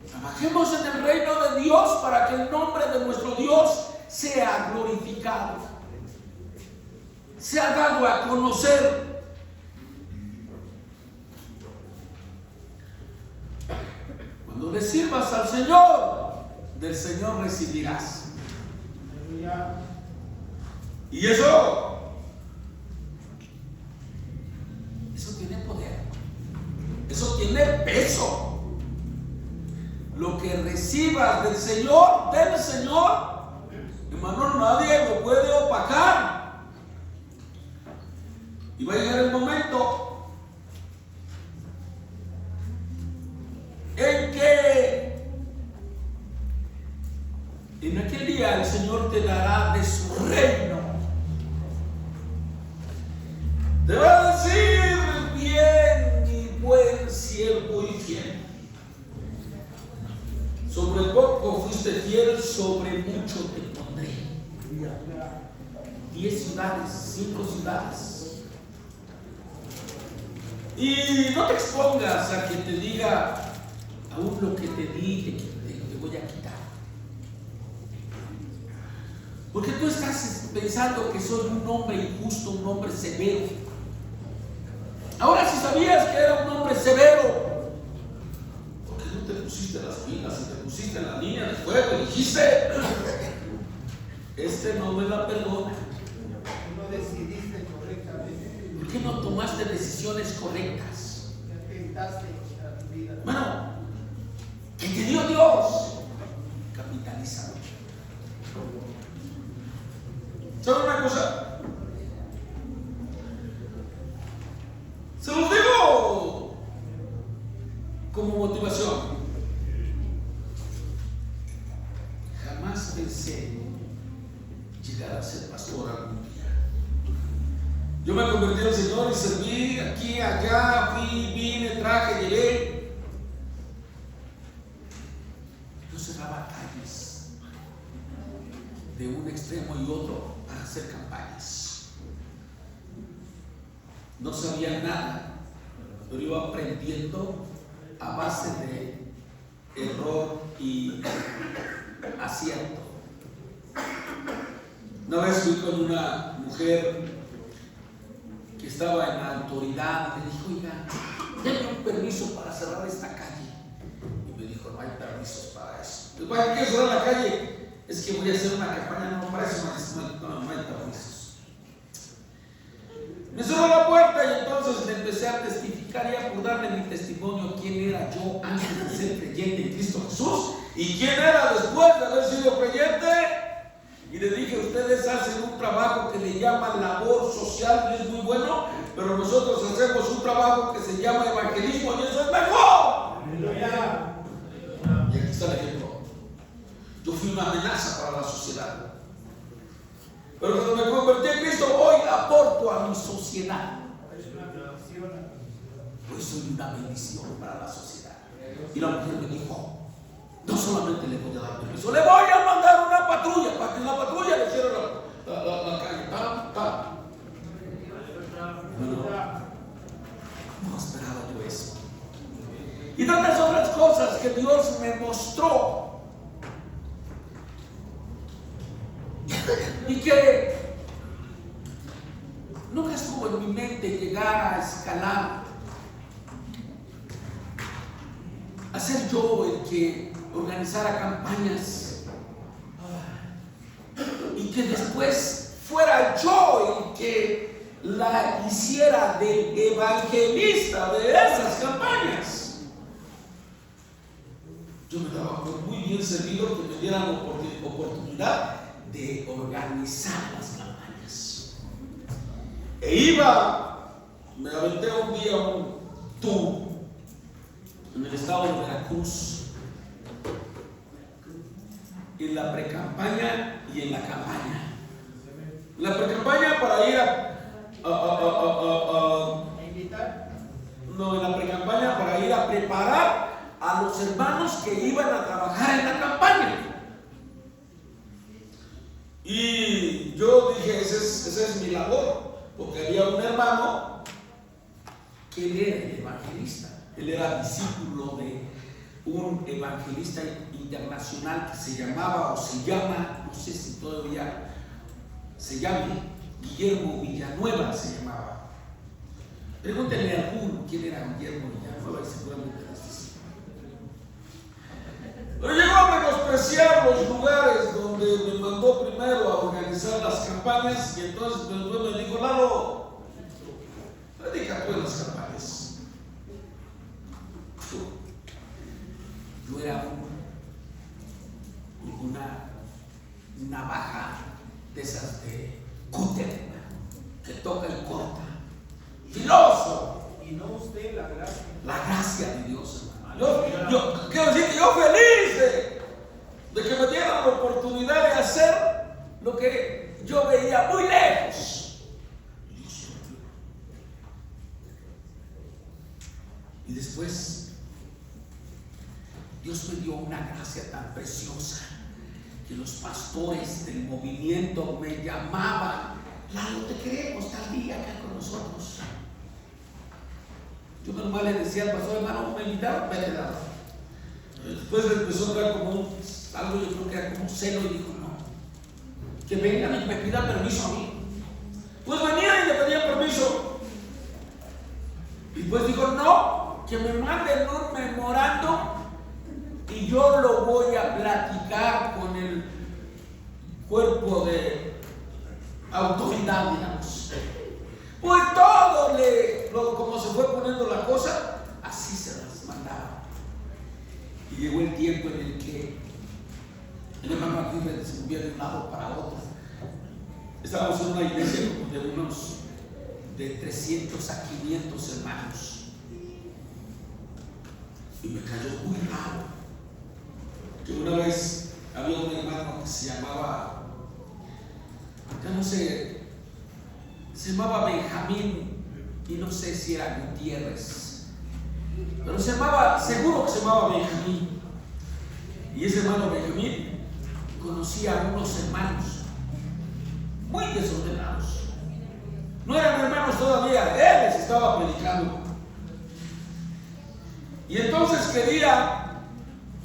Trabajemos en el reino de Dios para que el nombre de nuestro Dios sea glorificado, sea dado a conocer. Cuando le sirvas al Señor, del Señor recibirás. Y eso tiene poder, eso tiene peso. Lo que recibas del Señor, hermano, nadie lo puede opacar. Y va a llegar el momento en que en aquel día el Señor te dará de su reino. Te va a decir: bien, mi buen siervo y fiel. Sobre poco fuiste fiel, sobre mucho te pondré. 10 ciudades, 5 ciudades. Y no te expongas a que te diga: aún lo que te di te voy a quitar. Porque tú estás pensando que soy un hombre injusto, un hombre severo. Ahora, si sabías que era un hombre severo, ¿por qué no te pusiste las pilas y te pusiste en la línea de fuego y dijiste: este no me la perdona? No decidiste correctamente. ¿Por qué no tomaste decisiones correctas? Atentaste contra tu vida. Bueno, que te dio Dios, capitalízalo. ¿Saben una cosa? Se los digo como motivación. Jamás pensé llegar a ser pastor algún día. Yo me convertí al Señor y serví aquí, allá, fui, vine, traje, llegué. Yo cerraba calles de un extremo y otro para hacer campañas. No sabía nada, pero iba aprendiendo a base de error y acierto. Una vez fui con una mujer que estaba en la autoridad y me dijo: oiga, denme un permiso para cerrar esta calle. Y me dijo: no hay permisos para eso. Pues, ¿para qué cerrar la calle? Es que voy a hacer una campaña, no, para eso no hay permisos. Me cerró la puerta y entonces le empecé a testificar, ya por darle mi testimonio, quién era yo antes de ser creyente en Cristo Jesús y quién era después de haber sido creyente. Y le dije: ustedes hacen un trabajo que le llaman labor social y es muy bueno, pero nosotros hacemos un trabajo que se llama evangelismo y eso es mejor. Y aquí está el ejemplo. Yo fui una amenaza para la sociedad, pero cuando me convertí en Cristo, hoy aporto a mi sociedad. Hoy soy una bendición para la sociedad. Y la mujer me dijo: no solamente le voy a dar permiso, le voy a mandar una patrulla para que en la patrulla le cierre la calle. No esperaba yo eso. Y tantas otras cosas que Dios me mostró. Y que nunca estuvo en mi mente llegar a escalar, a ser yo el que organizara campañas y que después fuera yo el que la hiciera del evangelista de esas campañas. Yo me daba por muy bien servido que me dieran oportunidad de organizar las campañas. E iba, me aventé un día un tour en el estado de Veracruz, en la pre-campaña y en la campaña. La pre-campaña para ir en la pre-campaña para ir a preparar a los hermanos que iban a trabajar en la campaña. Y yo dije: esa es mi labor, porque había un hermano que él era el evangelista. Él era discípulo de un evangelista internacional que se llamaba o se llama, no sé si todavía se llame, Guillermo Villanueva se llamaba. Pregúntenle a alguno quién era Guillermo Villanueva y seguramente les dice. Pero llegó a menospreciar los lugares donde me mandó primero a organizar las campañas y entonces después me dijo: Lalo, predica tú en las campañas. Yo era una navaja de esas de cúter que toca y corta, filoso. Y no usted la gracia. La gracia de Dios, hermano. Yo quiero decir que yo feliz de que me dieran la oportunidad de hacer lo que yo veía muy lejos. después Dios me dio una gracia tan preciosa que los pastores del movimiento me llamaban: Lalo, te queremos tal día acá con nosotros. Yo normal le decía al pastor: hermano, me invitaron, vete, Lalo. Después empezó a ver como algo, yo creo que era como celo, y dijo: no, que vengan y me pidan permiso a mí. Pues venían y le pedían permiso. Y pues dijo: no, que me manden un memorando y yo lo voy a platicar con el cuerpo de autoridad, digamos. Pues todo como se fue poniendo la cosa, así se las mandaba. Y llegó el tiempo en el que el hermano Aguirre se movía de un lado para otro. Estábamos en una iglesia como de unos de 300 a 500 hermanos. Y me cayó muy raro que una vez había un hermano que se llamaba, ya no sé, se llamaba Benjamín, y no sé si era Gutiérrez, pero seguro que se llamaba Benjamín. Y ese hermano Benjamín conocía a unos hermanos muy desordenados. No eran hermanos todavía, él les estaba predicando. Y entonces quería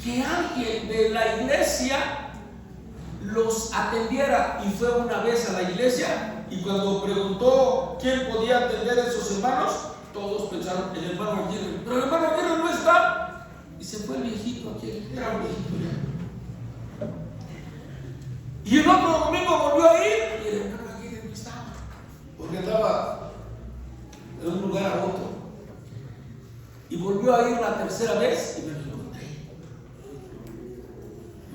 que alguien de la iglesia los atendiera. Y fue una vez a la iglesia, y cuando preguntó quién podía atender a esos hermanos, todos pensaron: el hermano Aguirre. Pero el hermano Aguirre no está. Y se fue el viejito aquí, era un viejito ya. Y el otro domingo volvió a ir, y el hermano Aguirre no estaba, porque andaba de un lugar a otro. Y volvió a ir la tercera vez y me lo encontré.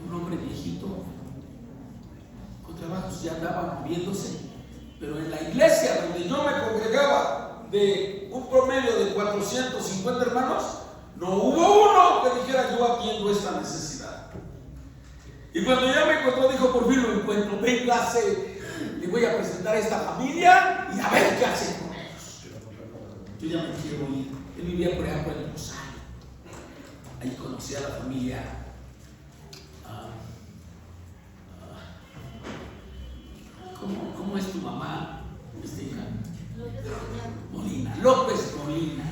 Un hombre viejito, con trabajos, ya andaba moviéndose, pero en la iglesia donde yo me congregaba, de un promedio de 450 hermanos, no hubo uno que dijera: yo atiendo esta necesidad. Y cuando ya me encontró, dijo: por fin lo encuentro, véngase, le voy a presentar a esta familia y a ver qué hace con ellos. Yo ya me quiero ir. Él vivía por allá por el Rosario. Ahí conocí a la familia ¿cómo es tu mamá? Hija Molina, López Molina.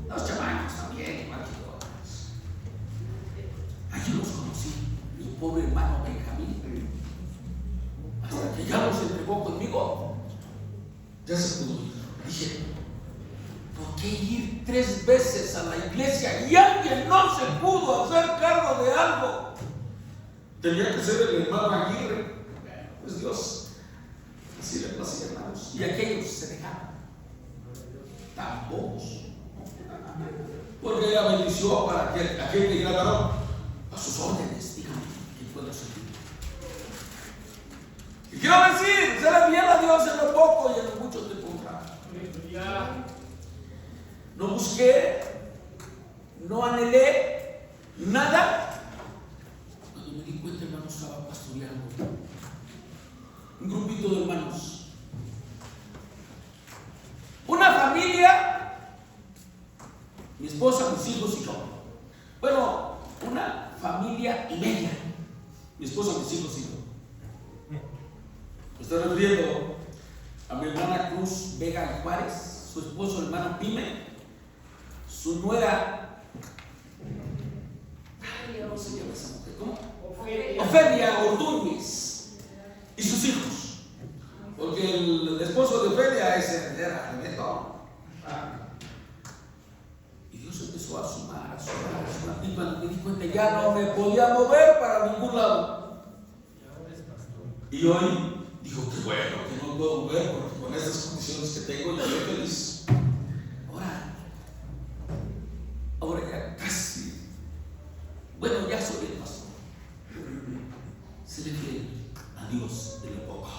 Los chamacos también, igual que todos. Allí los conocí. Mi pobre hermano Benjamín, hasta que ya los entregó conmigo, ya se pudo ir. Dije: ¿por qué ir 3 veces a la iglesia y alguien no se pudo hacer cargo de algo? Tenía que ser el hermano Aguirre. Pues Dios así le placía, hermanos. Y aquellos se dejaron tan bobos, porque ella bendició para que aquel que grabara a sus órdenes, dígame, ¿qué puedo sentir? Y quiero decir, será bien a Dios en lo poco y en lo mucho te pondrá. No busqué, no anhelé nada. Cuando me di cuenta, hermano, estaba pastoreando un grupito de hermanos, una familia, mi esposa, mis hijos y yo. Bueno, una familia y media, mi esposa, mis hijos y yo. Me estoy refiriendo a mi hermana Cruz Vega Juárez, su esposo, el hermano Pime, su nuera, ¿cómo se llama esa mujer? ¿Cómo? Ofelia Ordúñez, y sus hijos, porque el esposo de Ofelia es heredera de todo. Y Dios empezó a sumar, y cuando me di cuenta, ya no me podía mover para ningún lado. Y hoy digo: qué bueno que no puedo mover, porque con estas condiciones que tengo yo estoy feliz. Ahora ya casi, bueno, ya soy el pastor. Seré fiel a Dios en lo poco.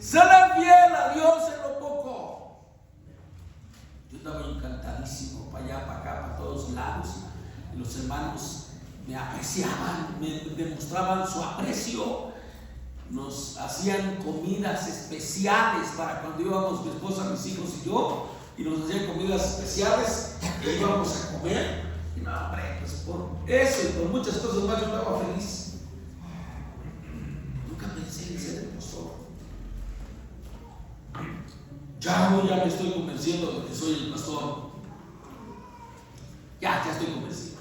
Seré fiel a Dios en lo poco. Yo estaba encantadísimo, para allá, para acá, para todos lados. Y los hermanos me apreciaban, me demostraban su aprecio. Nos hacían comidas especiales para cuando íbamos mi esposa, mis hijos y yo. y nos hacían comidas especiales que íbamos a comer. Y no, hombre, pues por eso y por muchas cosas más yo estaba feliz. Nunca pensé en ser el pastor. Ya me estoy convenciendo de que soy el pastor. Ya estoy convencido.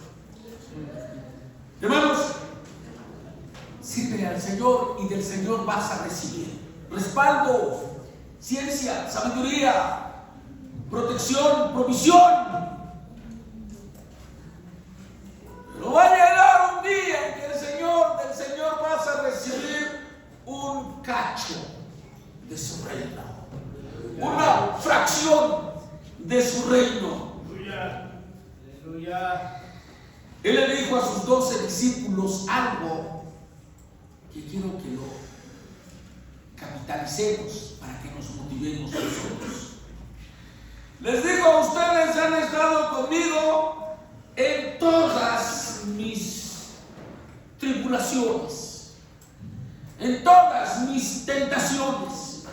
Hermanos, sirve al Señor y del Señor vas a recibir respaldo, ciencia, sabiduría, protección, provisión. Pero va a llegar un día en que del Señor vas a recibir un cacho de su reino, una fracción de su reino. Aleluya. Él le dijo a sus 12 discípulos algo que quiero que lo capitalicemos para que nos motivemos nosotros. Les dijo: ustedes han estado conmigo en todas mis tribulaciones, en todas mis tentaciones,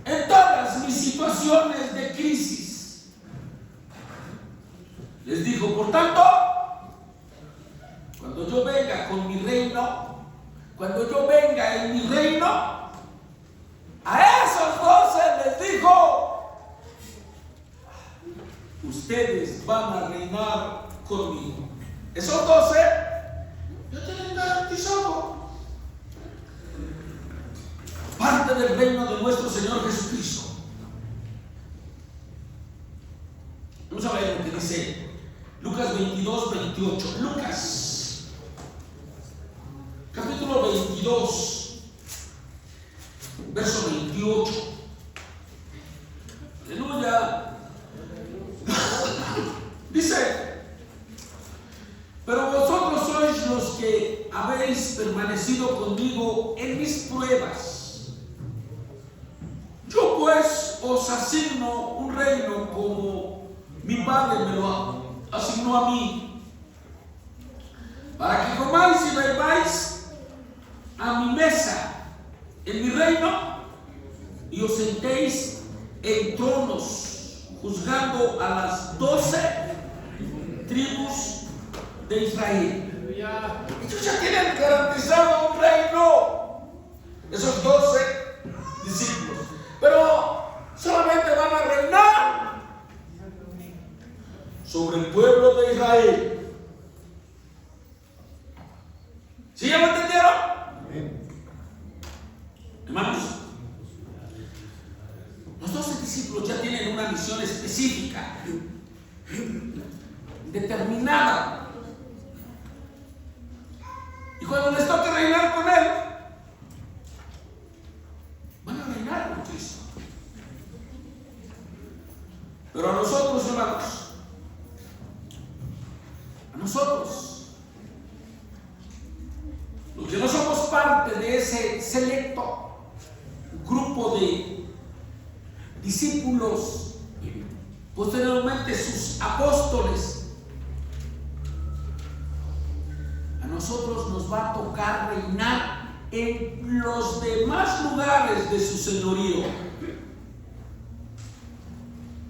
en todas mis situaciones de crisis. Les dijo: por tanto, cuando yo venga con mi reino, cuando yo venga en mi reino, a esos 12 les dijo: ustedes van a reinar conmigo. Esos 12 ya tienen garantizado parte del reino de nuestro Señor Jesucristo. Vamos a ver lo que dice Lucas 22, 28. Lucas, capítulo 22, verso 28. Aleluya. Dice: pero vosotros sois los que habéis permanecido conmigo en mis pruebas. Yo pues os asigno un reino como mi Padre me lo asignó a mí, para que comáis y bebáis a mi mesa en mi reino y os sentéis en tronos juzgando a las 12 tribus de Israel. Ellos ya tienen garantizado un reino, esos 12 discípulos, pero solamente van a reinar sobre el pueblo de Israel. ¿Sí ya lo entendieron? Hermanos, los 12 discípulos ya tienen una misión específica, determinada. Y cuando les toque reinar con Él, van a reinar con Cristo. Pero a nosotros, hermanos, los que no somos parte de ese selecto grupo de discípulos, posteriormente sus apóstoles, a nosotros nos va a tocar reinar en los demás lugares de su señorío,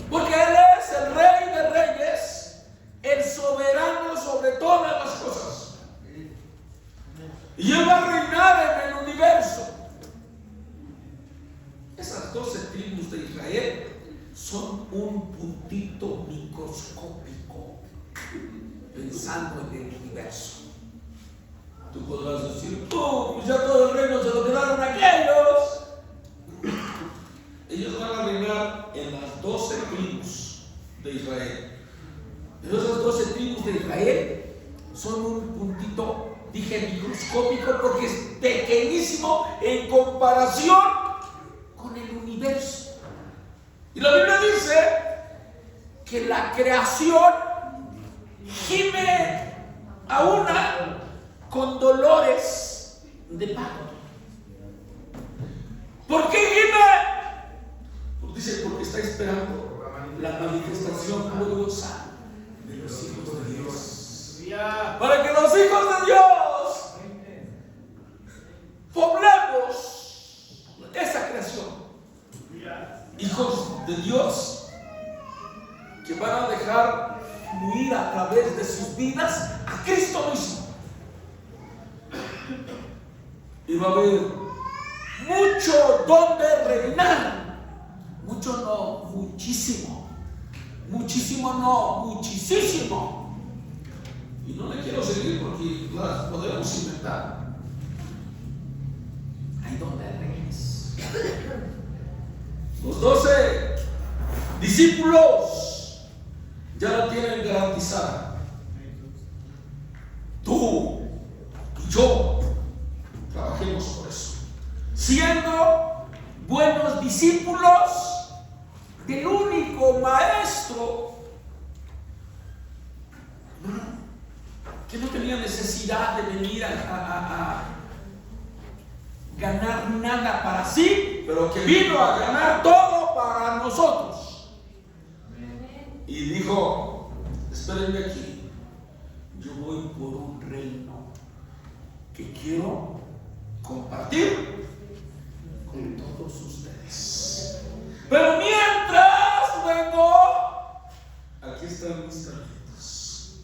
porque Él es el Rey de Reyes, el soberano sobre todas las cosas, y Él va a reinar en el universo. Esas 12 tribus de Israel son un puntito microscópico pensando en el universo. Tú podrás decir: pues ya todo el reino se lo quedaron aquellos. Ellos van a reinar en las 12 tribus de Israel. Pero esas 12 tribus de Israel son un puntito, dije microscópico, porque es pequeñísimo en comparación con el universo. Y la Biblia dice que la creación gime a una con dolores de parto. ¿Por qué gime? Pues dice: porque está esperando la manifestación gloriosa de los hijos de Dios, para que los hijos de Dios poblemos esa creación. Hijos de Dios que van a dejar fluir a través de sus vidas a Cristo mismo. Y va a haber mucho donde reinar. Mucho no, muchísimo. Muchísimo no, muchísimo. Y no le quiero seguir porque las podemos inventar. Hay donde reinas. Los 12 discípulos ya la tienen garantizada. Tú y yo trabajemos por eso, siendo buenos discípulos del único maestro que no tenía necesidad de venir a ganar nada para sí, pero que vino a ganar todo para nosotros. Y dijo: espérenme aquí, yo voy por un reino que quiero compartir con todos ustedes. Pero mientras vengo, aquí están mis tarjetas.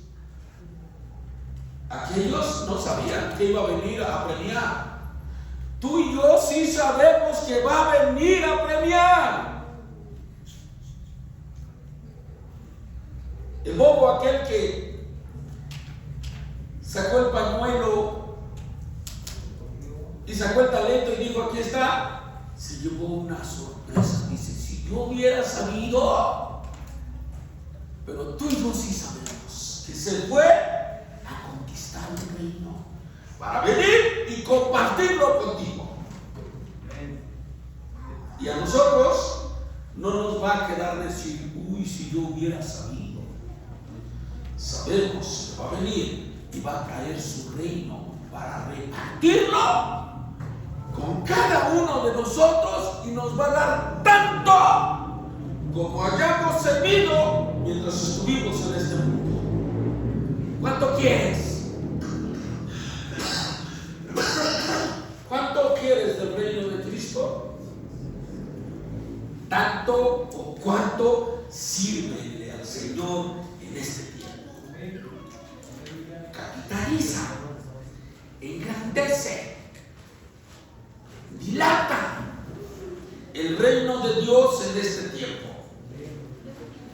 Aquellos no sabían que iba a venir a premiar. Tú y yo sí sabemos que va a venir a premiar. El bobo aquel que sacó el pañuelo y sacó el talento y dijo: aquí está, se llevó una sorpresa. Dice: si yo hubiera sabido. Pero tú y yo sí sabemos que se fue a conquistar un reino para venir y compartirlo contigo. Y a nosotros no nos va a quedar decir: uy, si yo hubiera sabido. Sabemos que va a venir y va a traer su reino para repartirlo con cada uno de nosotros, y nos va a dar tanto como hayamos servido mientras estuvimos en este mundo. ¿Cuánto quieres? ¿Cuánto quieres del reino de Cristo? Tanto o cuánto sírvele al Señor en este tiempo. Capitaliza, engrandece, dilata el reino de Dios en este tiempo.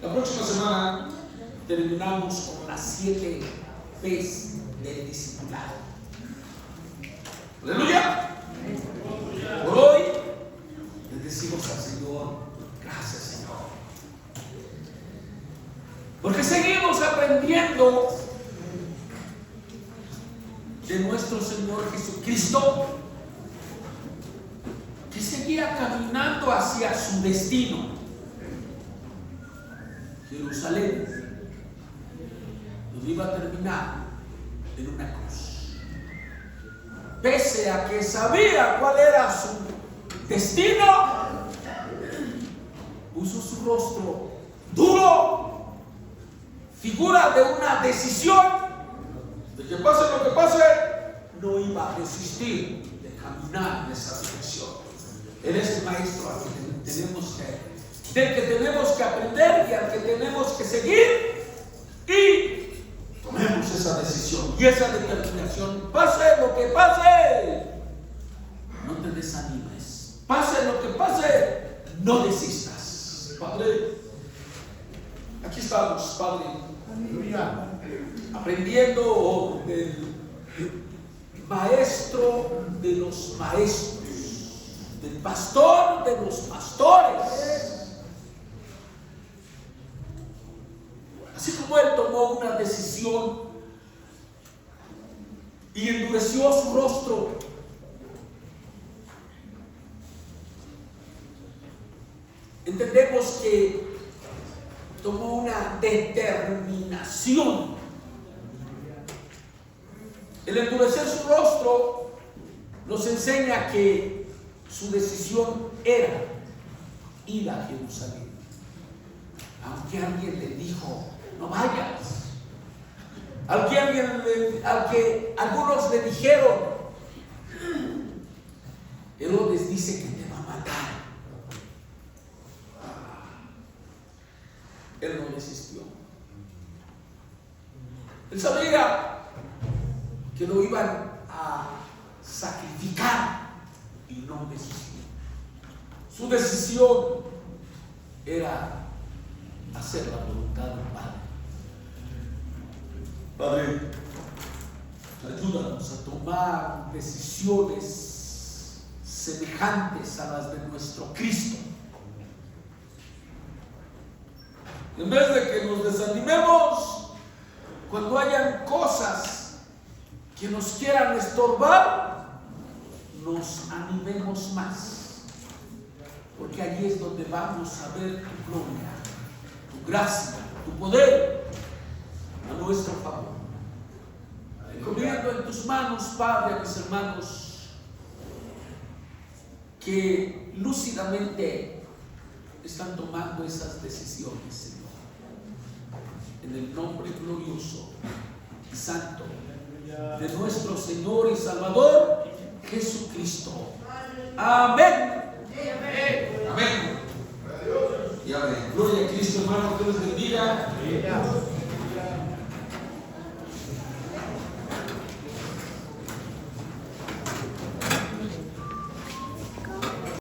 La próxima semana terminamos con las 7 P's del discipulado. Aleluya. Por hoy le decimos al Señor: gracias, Señor, porque seguimos aprendiendo de nuestro Señor Jesucristo, que seguía caminando hacia su destino, Jerusalén, donde iba a terminar en una cruz. Pese a que sabía cuál era su destino, puso su rostro duro, figura de una decisión de que pase lo que pase, no iba a resistir de caminar en esa dirección. Él es el maestro al que tenemos del que tenemos que aprender y al que tenemos que seguir, y tomemos esa decisión y esa determinación. Pase lo que pase, no te desanimes. Pase lo que pase, no desistas. Padre, aquí estamos, Padre. Aleluya. Aprendiendo del maestro de los maestros, del pastor de los pastores. Así como él tomó una decisión y endureció su rostro, entendemos que tomó una determinación. El endurecer su rostro nos enseña que su decisión era ir a Jerusalén. Aunque alguien le dijo: no vayas. Al que algunos le dijeron: Herodes dice que te va a matar. Él no desistió. Él sabía que lo iban a sacrificar y no desistió. Su decisión era hacer la voluntad del Padre. Padre, ayúdanos a tomar decisiones semejantes a las de nuestro Cristo. En vez de que nos desanimemos cuando hayan cosas que nos quieran estorbar, nos animemos más. Porque allí es donde vamos a ver tu gloria, tu gracia, tu poder a nuestro favor. Encomiendo en tus manos, Padre, a mis hermanos que lúcidamente están tomando esas decisiones, Señor. En el nombre glorioso y santo de nuestro Señor y Salvador Jesucristo. Amén. Amén. Y amén. Gloria a Cristo, hermano, que les bendiga.